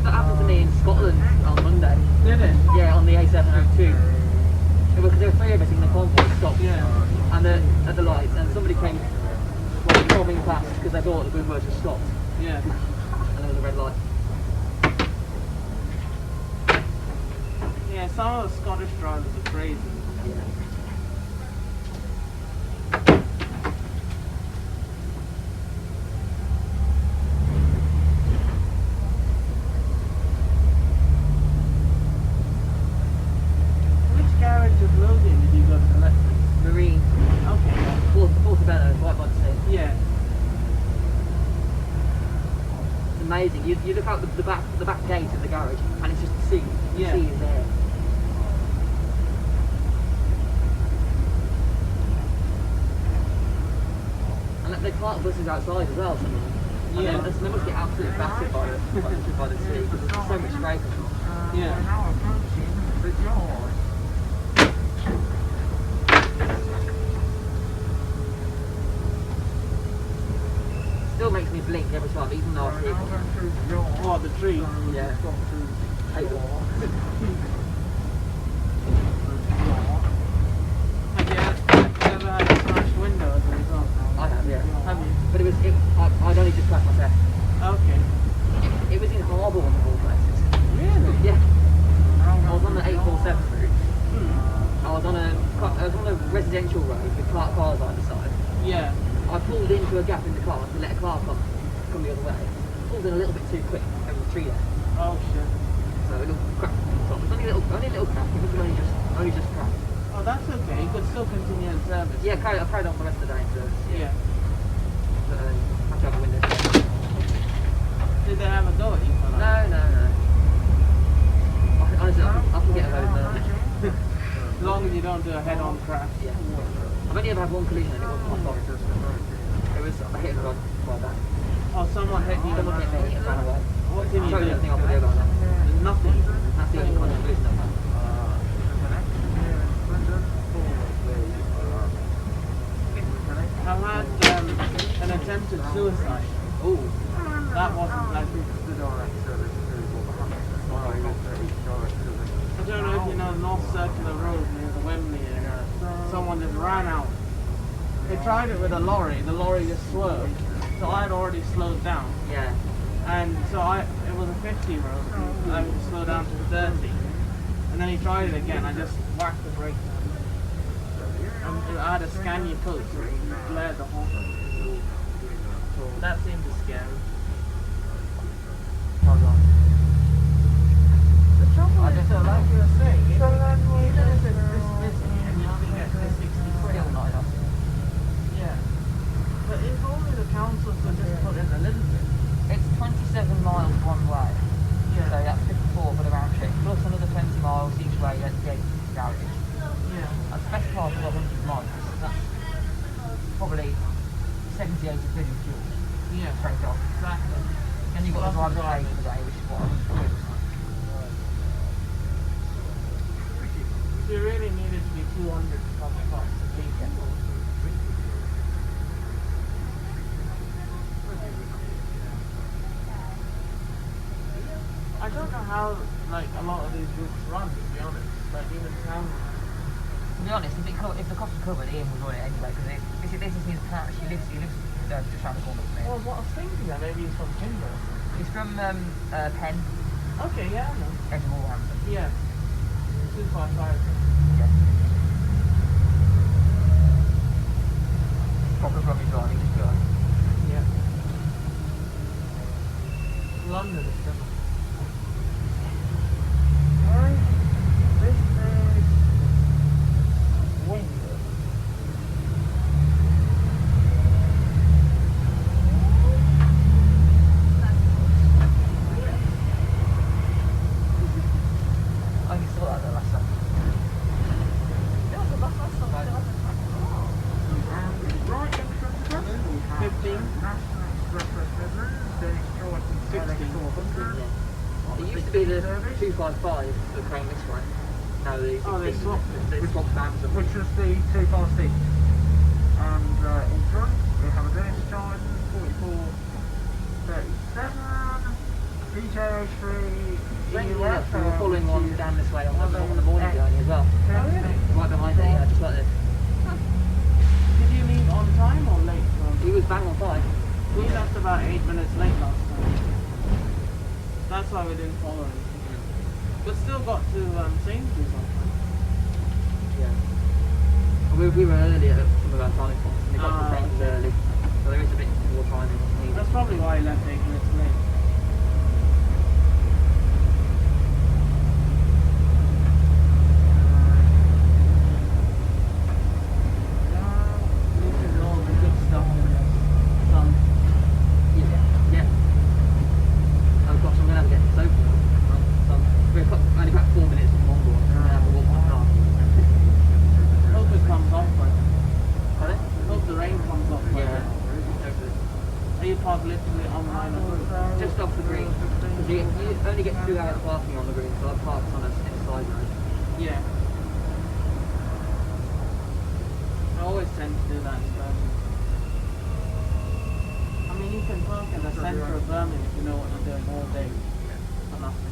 That happened to me in Scotland on Monday. Did it? Yeah, on the A702. Because there were three of us in the convoy stopped Yeah. and at the lights, and somebody came bobbing past because they thought the good words had stopped, Yeah. and there was a red light. Yeah, some of the Scottish drivers are crazy. Which garage of Lothian did you go to collect this? Marine, Okay. Portobello, right by the sea. Yeah. It's amazing. You look out the back gate of the garage, and it's just the sea. The Yeah. sea is there. And they park buses outside as well. And Yeah. they must get absolutely battered by the sea because there's so much scraping. Yeah. We're now approaching the yard. Still makes me blink every time, even though I see We're it. now going through the yard. Oh, the tree. Yeah. We've gone through the Hate them. yard. Have you ever had a smashed window as a result? I have, yeah. Have you? But I'd only just crashed myself. Okay. It was in Harbour, one of all places. Really? Yeah. I was on the 847 route. Hmm. I was on a residential road with cars either side. Yeah. I pulled into a gap in the car to let a car come the other way. Pulled in a little bit too quick. There was a tree there. Oh shit. So it looked cracked on the top. It was only a little crack. It was only just cracked. Oh, that's okay. You could still continue in service. Yeah, I carried on for the rest of the day. So, Yeah. but, had to have a window. Did they have a go at you for that? No. Honestly, I can get away with that. As long as you don't do a head-on crash. Yeah. I've only ever had one collision and it wasn't my fault. It was I hit the road by that. Oh, someone hit you. Someone hit me and ran away. What can you Totally do? nothing I can do about that. There's nothing. That's the only kind of collision I've had. I've had an attempted suicide. Oh, That wasn't pleasant. I don't know if you know North Circular Road near the Wembley area. Someone just ran out. They tried it with a lorry. The lorry just swerved. So I had already slowed down. yeah. And so it was a 50 road. I would slow down to 30. And then he tried it again. I just whacked the brake down. And I had a Scania post. So it glared the whole thing. That seemed scary. The trouble is, though, like you were saying, if this busy and you can get to 63. Still not enough. Yeah. But if only the council could just put in a little bit. It's 27 miles one way. So Yeah. that's 54 for the round trip, plus another 20 miles each way at the garage. Yeah. That's the best part of 100 miles. That's probably 70-80 quid in fuel. Yeah. Straight off. Exactly. Then you've got the driver's pay for the day, which is what 100 quid. So you really needed to be 200 to cover costs. I don't know how like a lot of these routes run, to be honest. Like even town. To be honest, if the cost was covered, Ian would run it anyway, because this is his patch. He lives just around the corner from Well, me. what I was thinking that maybe he's from Timber. He's from Penn, Okay, yeah, I know. edge of Wolverhampton. Yeah. 255. Yeah. Proper rubbish driving is good. Yeah. London is similar. Right, this is window. West Midlands, Dennis Jordan, 60. 400. Yeah. It used to be the 255 that came this way. No, They swapped it. They swapped bands of Which was the 256. And in front, we have a Dennis Jordan, 4437. DJ03 we were following on down this way on the morning journey as well. Oh, really? Right behind it, yeah, just like this. Did you leave on time or late? He was bang on 5. We left about 8 minutes late last time. That's why we didn't follow anything. But still got to Sainsbury's on time. Yeah. We were early at some of our time spots and they got to Sainsbury's early. So there is a bit more time needed. That's probably why he left 8 minutes late. This is all the good stuff in this. Some. Yeah. Oh gosh, I'm going to have to get this open now. We're only about 4 minutes from Mongol, so I'm going to have to walk my car. Hope it comes off by then. Pardon? Hope the rain comes off by Yeah. then. Hopefully. Are you parked literally on the line of road? Just off the green. Because you only get 2 hours parking on the green, so I parked on a side road. Yeah. I always tend to do that in Birmingham. I mean, you can park in the centre of Birmingham if you know what you're doing all day for nothing.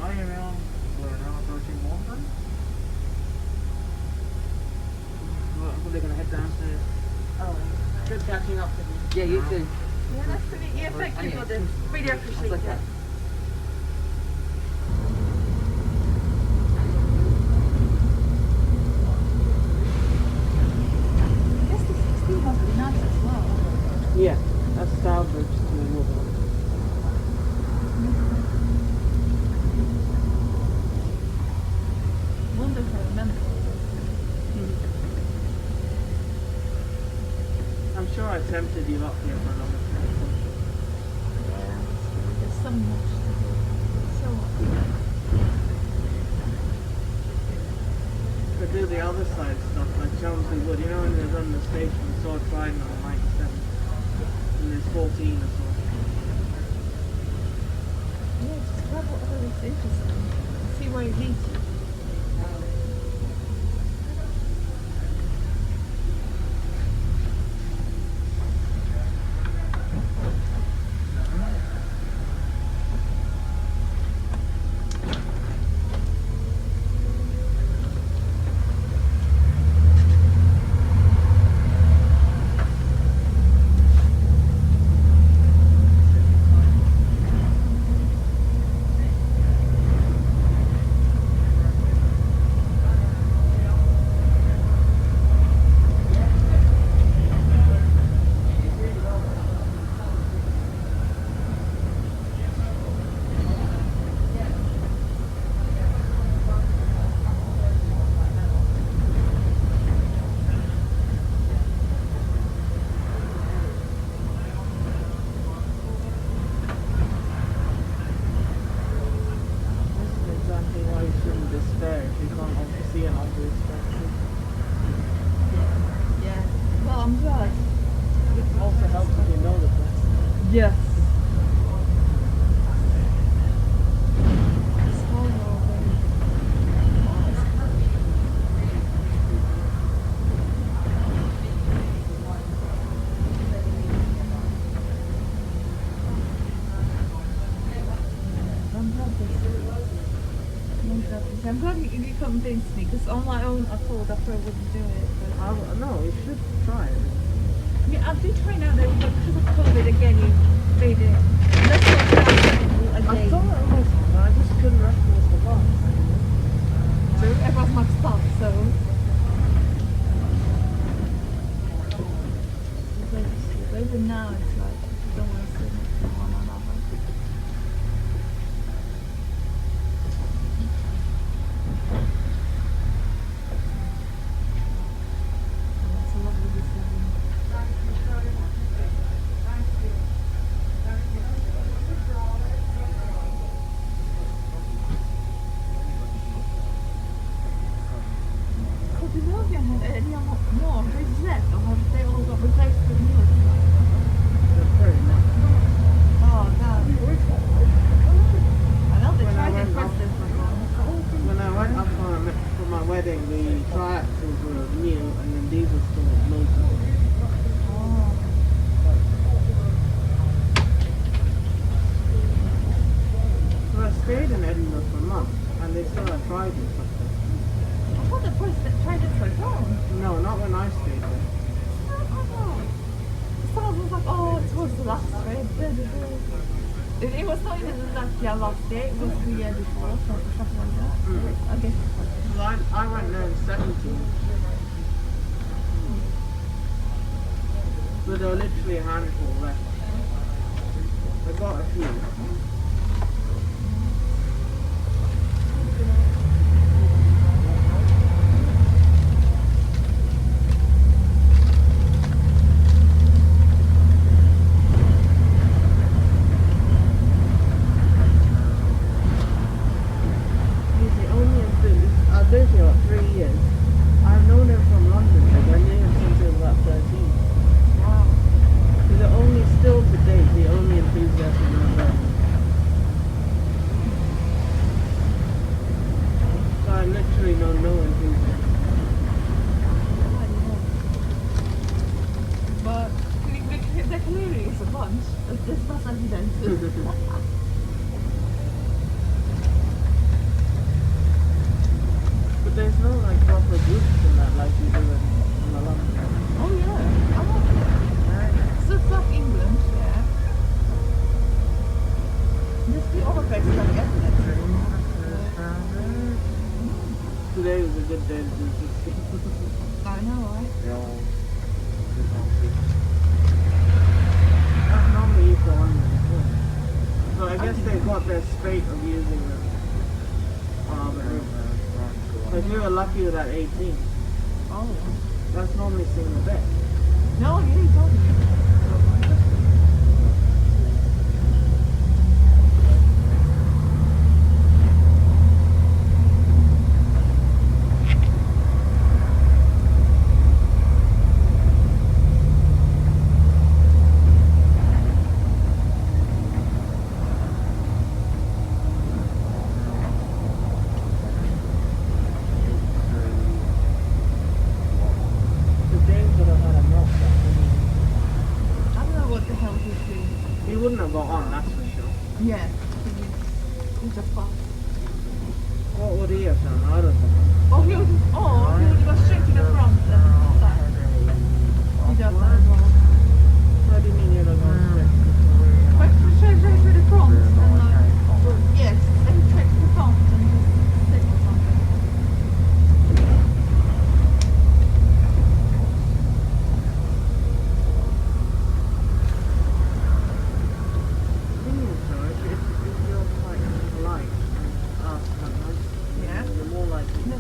We're now approaching London. We're going to head downstairs. Oh, good catching up with you. Yeah, you too. Yeah, nice to meet you. Thank you for this. Really appreciate That's okay. it. I guess the 16 must be nice as well. Yeah, that's Stourbridge to Wolverhampton. Wonder if I remember. I'm sure I tempted you up here for another time. Yeah, there's so much to do. So much. Could do the other side stuff like Chelmsley Wood. You know when they run the station, saw Trident on 97. And there's 14 or so. Yeah, just grab whatever is interesting. See where it leads you. Yes. I'm glad you convinced me, because on my own I thought I probably wouldn't do it. But No, you should try it. yeah, I did try now though, but because of COVID again, you made it. Let's not try I again. thought it was, but I just couldn't recognize the bus. So everyone's my stuff, so. But even now, it's like, you don't want to sit next to one another. It's a lovely decision. Skandinavien, eller jag har resett och stayed there. Someone was like, oh, it was the last trip. It was not even like your last day, it was the year before, something like that. I guess. Well, I went there in 17. But there were literally a handful left. I got a few. He's the only enthusiast. I've lived here about 3 years. I've known him from London, like I knew him since he was about 13. Wow. He's the only, still to date, the only enthusiast in our family. So I literally know no enthusiast. But there clearly is a bunch. There's not evidence. But there's no like proper groups in that like you do in the London. Oh yeah, I love it. So it's like England, yeah. Just the other place like evidence. Today was a good day to do this. I know, right? That's normally equal London. So I guess they've got their spate of using them. But we were lucky with that 18. Oh. That's normally seen the best. No, yeah, you told me. The Danes would have had a meltdown. I don't know what the hell he's doing. He wouldn't have got on, that's for sure. Yeah, he's a fuck. What would he have done? I don't know. Oh, he would go straight to the front and back. He does that as well. How do you mean you're not going straight? But straight to the front and like, yes, and straight to the front and just stick or something. Thing is though, if you're quite polite and ask that nice, Yeah. you're more likely to know.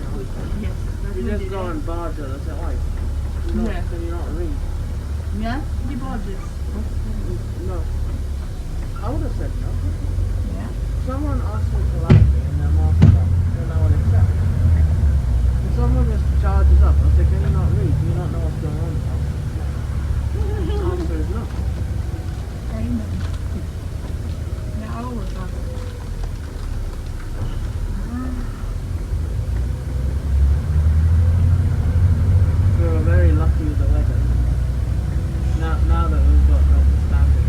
Yes. You just go and barge it and say, oi, Yeah. can you not read? Yeah? The barges. No. I would have said no. Yeah. Someone asked me politely and their master, then I would accept. If someone just charges up, I'll say, can you not read? Do you not know what's going on? The answer is no. Amen. Yeah, I always love it. We were very lucky with the weather. Now that we've got the standard.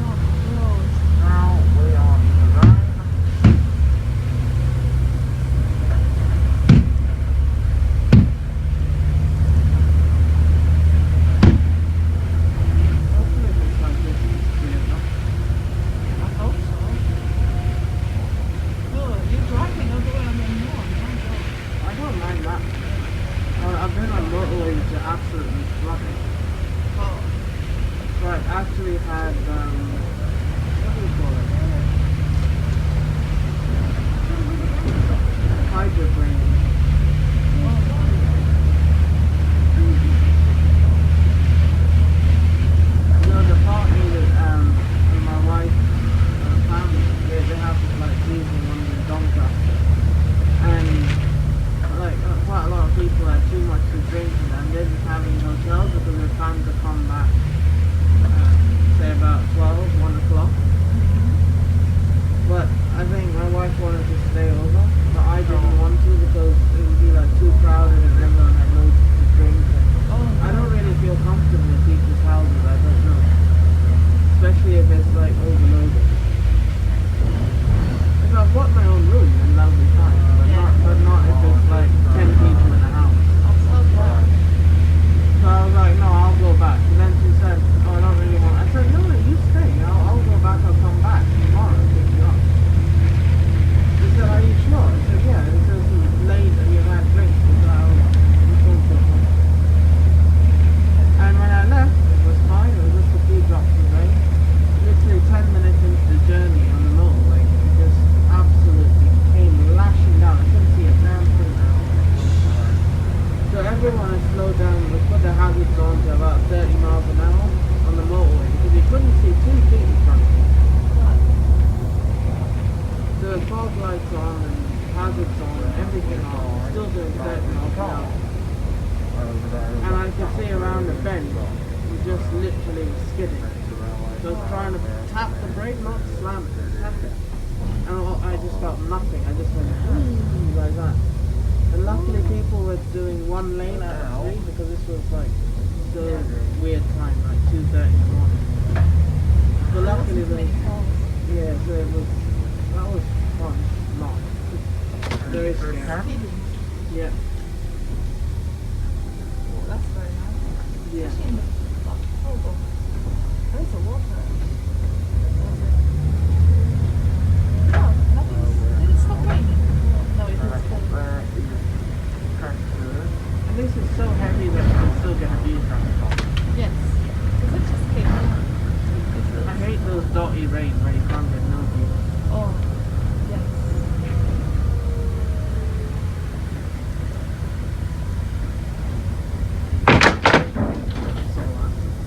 Oh, God. Now we are design. Hopefully if it's like this, it's clear enough. I hope so. Good. You're driving all the way on the north. My God. I don't mind that. I've been on motorways that absolutely flooded. Oh. So I actually had, what do you call it? Hydroplane. You know, the partner that, my wife, family, they have like using one of the Doncaster. And like quite a lot of people had too much to drink and they're just having hotels because they're trying to come back say about 12, 1 o'clock. But I think my wife wanted to stay over, but I didn't want to because it would be like too crowded and everyone had loads to drink. And I don't really feel comfortable in people's houses, I don't know. Especially if it's like overloaded. If I've got my own room then that'll be fine, but not if it's like 10 people in a house. I'm so glad. hazard zone to about 30 miles an hour on the motorway because he couldn't see 2 feet in front of him. There were fog lights on and hazard zone and everything on, still doing 30 miles an hour. And I could see around the bend, he just literally was skidding. So I was trying to tap the brake, not slam it, tap it. And I just felt nothing, I just went like that. And luckily people were doing 1 lane out of 3 because this was like still a weird time, like 2:30 in the morning. But luckily so it was, that was fun, not very scary. Yeah. That's very nice. Yeah. Especially in the October. There's a water. Oh, nothing. Did it stop raining? No, it didn't stop. And this is so heavy that you can still get views from the top. Yes. Because it just came out. I hate those dotty rain where you can't get no view. Oh, yes.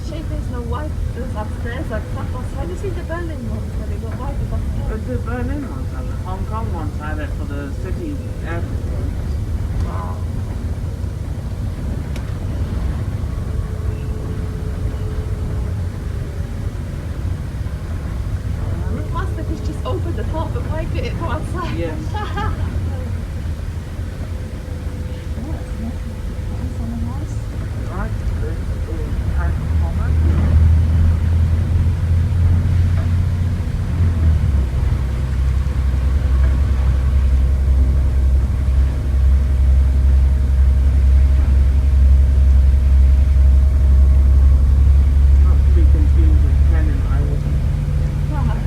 Shame there's no wipers upstairs like that was. Have you seen the Berlin ones where they got wipers upstairs? But the Berlin ones have it. Hong Kong ones have it for the city airport. Wow. Master Fish just opened the top and wiped it from outside. Yes. Oh, that's nice. That's so nice. Right, this is Hank Common. Not to be confused with Ken and I was. Wow.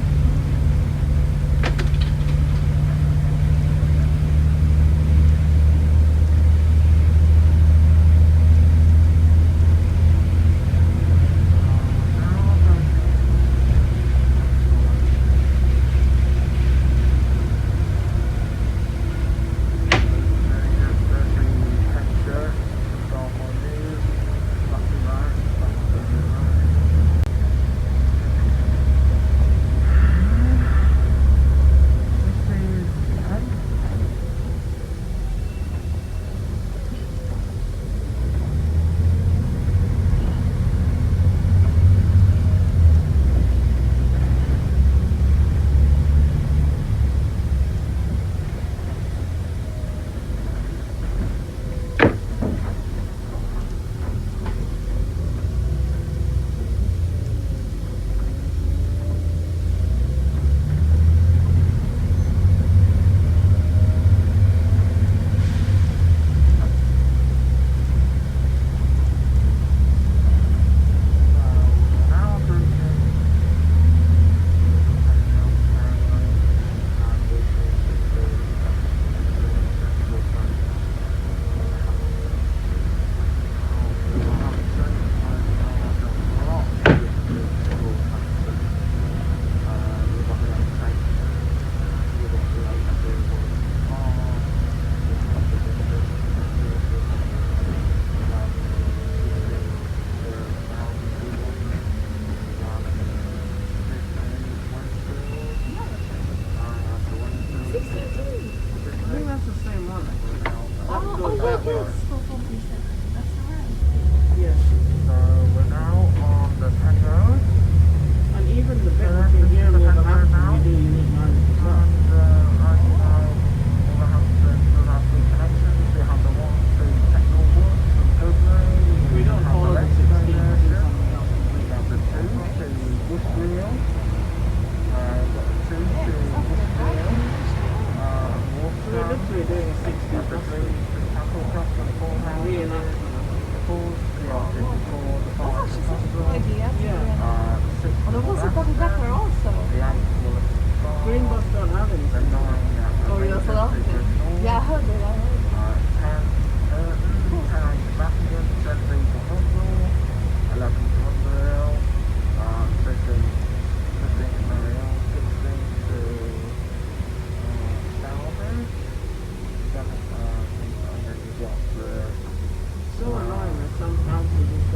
So annoying that some councils just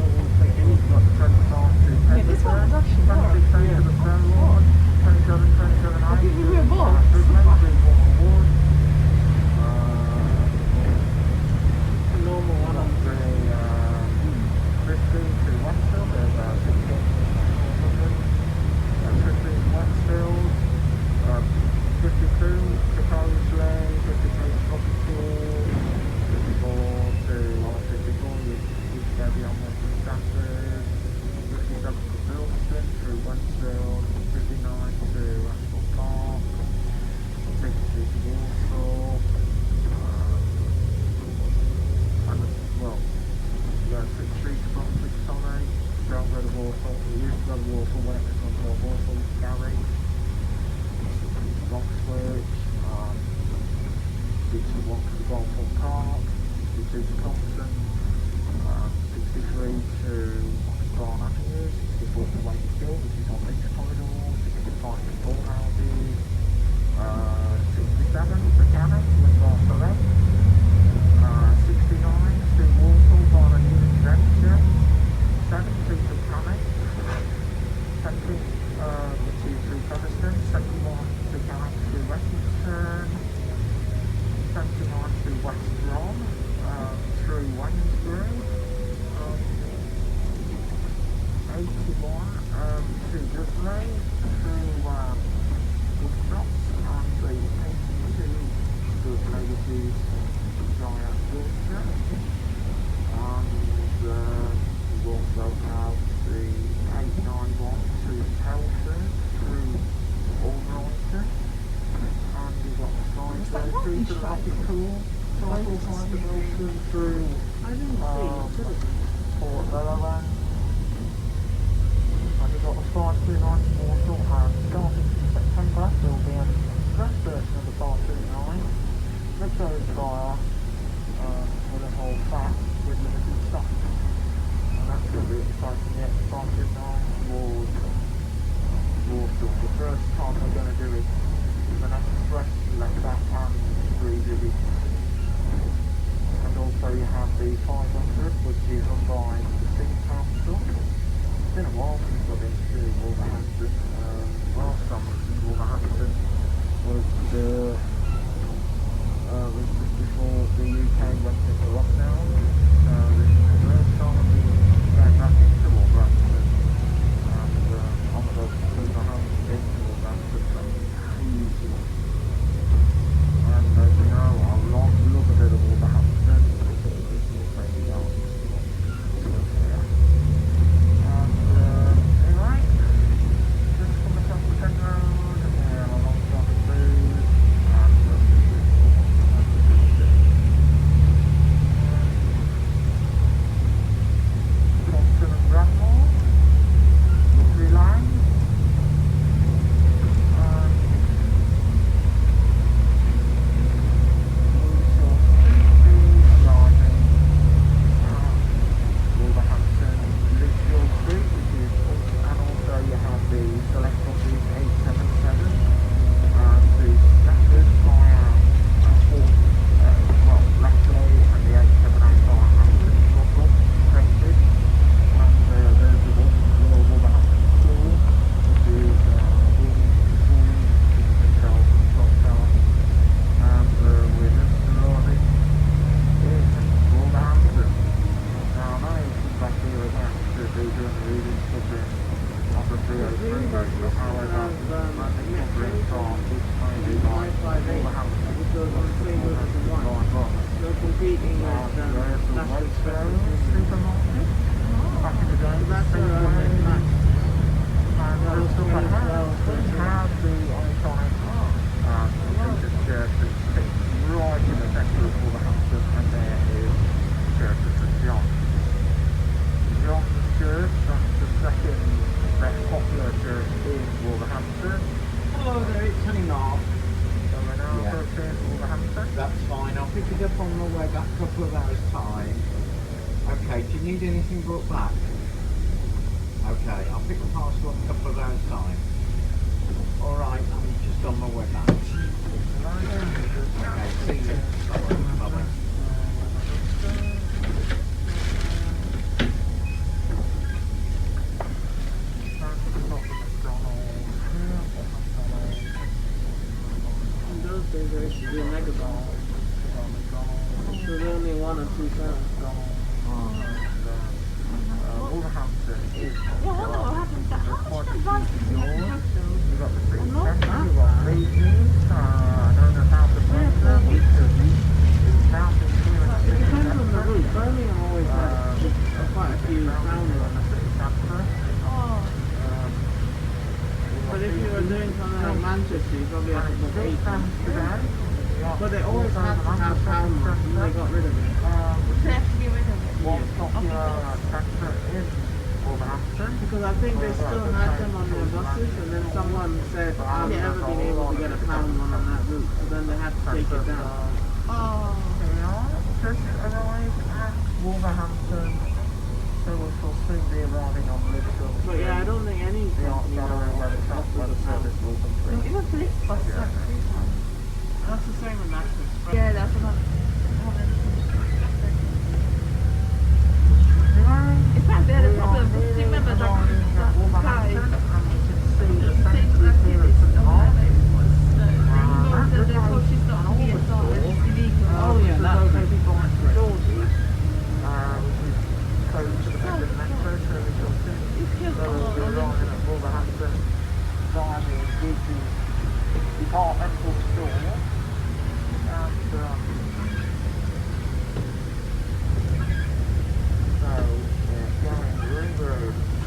on Morton Stafford, 57 to Bilston, through Wensfield, 59 to Ashford Park, 60 to Walsall, and well, 60 to Brunswick Sonny, don't go to Walsall, we used to go to Walsall when it was on the Walsall Garage, Roxwich, 61 to Golford Park, 62 to Thompson, 63 to Barn Avenue, 64 to Wakefield, which is on Links Corridor, 65 to Bullhouses, 67 to Cannock, Windbar Select, 69 to Walsall, Barn and Union Venture, 70 to Cannock, 70 which is through Featherstone, 71 to Cannock through Westminster, 79 to West Brom, through Waynesbury, 81 to Dudley, through Woodstock, and the 82 Dudley, which is via Wiltshire, and we also have the 891 to Telford, through Albrighton, and we've got the 530 to the Rocket Pool, cycle 5 to Milton, through Port Lowland, and we've got the 529 to Walsall, and starting from September there will be an express version of the 529, which goes via with a whole fast with limited stock, and that's going to be exciting yet. 529 towards Walsall. The first time we're going to do it is an express let back and 3 digits. And also you have the 500, which is run by the Sea Council. It's been a while since I've been to Wolverhampton. Last time I was in Wolverhampton was just before the UK went into lockdown. So this is the first time I've been going back into Wolverhampton. And I'm about to move my home into Wolverhampton, so it's easy. And as you know, I love a bit of Wolverhampton. This is maybe not here. And anyway, just coming across the Pen Road, and alongside the food, and Thompson and Bradmore, Victory Line, Wolverhampton, Lichfield Street, which is, and also you have the select buses 877, and the Stafford via Lechley, and the 878 via Hampton, Suffolk, connected, and there's the Wolverhampton School, which is Charles and Stocktown, and we're just arriving in Wolverhampton. Now I know you come back here again to be doing the reading stuff on the 303 road, but however, I think covering from which may be like Wolverhampton, which goes on 3 routes to 1. They're competing with there's the Waitrose supermarket back in the day. That's where I met Max. And also we have the iconic Peter's Church, which sits right in the centre of Wolverhampton, and there is the Church of St John. John's Church, that's the second best popular church in Wolverhampton. Hello there, it's Honey Mark. So we're now approaching Wolverhampton. That's fine, I'll pick it up on the way back a couple of hours' time. Okay, do you need anything brought back? Okay, I'll pick the parcel up a couple of hours' time. Alright, I'm just on my way back. Okay, see you. Bye-bye. There should be a mega ball. So there's only 1 or 2 cars. Wolverhampton is Yeah, I don't know what happened to that. How much advice did you have to have those? You've got the city centre, you've got Leeds, I know the south of Leicester, which is south of here in the It city depends on the centre. route. Birmingham always has a quite a few pounders on the city centre. Oh. But if you were doing something like Manchester, you probably have to book 8 pounds. But they always had to have pound marks, and they got rid of it. They have to get rid of it. One popular centre in Wolverhampton. Because I think they still had them on their buses, and then someone said, I've never been able to get a pound one on that route, so then they had to take it down. Oh. Just arrived at Wolverhampton, so we shall soon be arriving on Liverpool. But yeah, I don't think any The company now website offers a pound. service will complete. Even police buses are free. That's the same with National Express. Yeah, that's what in fact, they had a problem. Do you remember that guy? Oh yeah, that's when people went to Georgie. Departmental store and so we're going Ring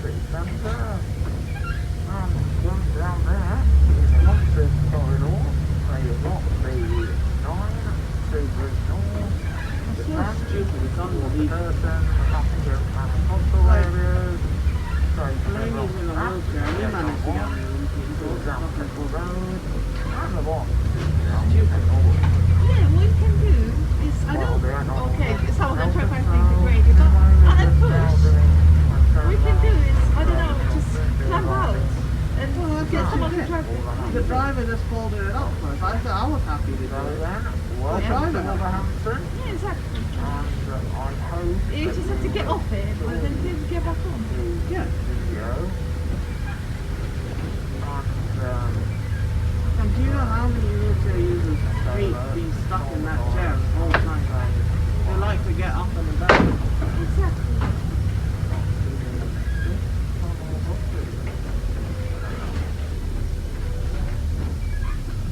City Centre and going down there is a monster corridor. So you've got the 9, 2 bridge doors, the So stupid, it's unbelievable. person, the passenger and console areas. So Ladies in a wheelchair, and you managed to get me into Example Road and the one. stupid. Yeah, what you can do is, I don't, okay, someone can try to think great, but at push, what you can do is, I don't know, just climb out and get someone to try to. The driver just folded it up first. I was happy to do So it. then, welcome to Wolverhampton, Yeah, exactly. and I hope You just have to get off it, and then you get back on. Yeah. video. And do you know how many wheelchair users hate being stuck in that chair the whole time? They like to get up and about. Exactly.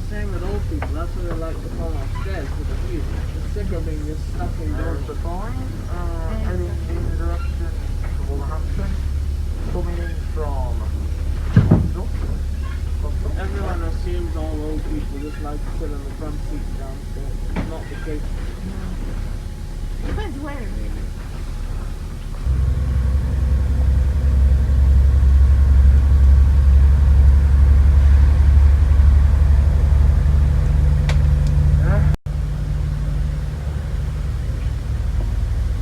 Same with old people, that's why they like to come upstairs with the view. They're sick of being just stuck indoors. There's the sign, heading in the direction to Wolverhampton, coming in from Everyone assumes all old people just like to sit in the front seat downstairs. It's not the case. Depends where, really.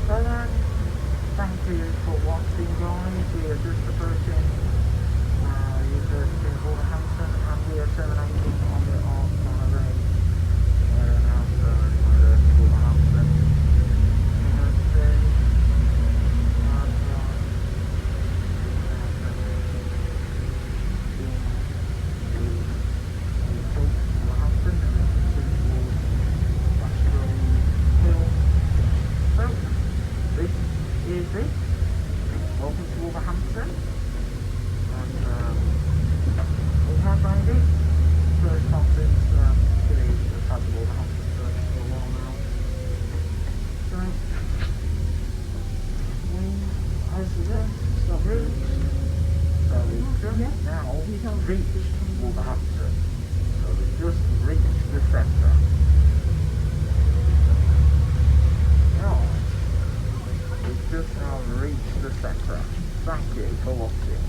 So then, thank you for watching guys, we are just approaching University of Wolverhampton and we are terminating on the Arts Monorail. We're now turning to Wolverhampton University Wolverhampton towards Westbury Hill. So, this is it. Welcome to Wolverhampton. And we have made it. First time since Billy has had the Wolverhampton service for a while now. So, this is it. Stop route. So we've just now reached Wolverhampton. So we've just reached the centre. Now, we've just now reached the centre. Thank you for watching.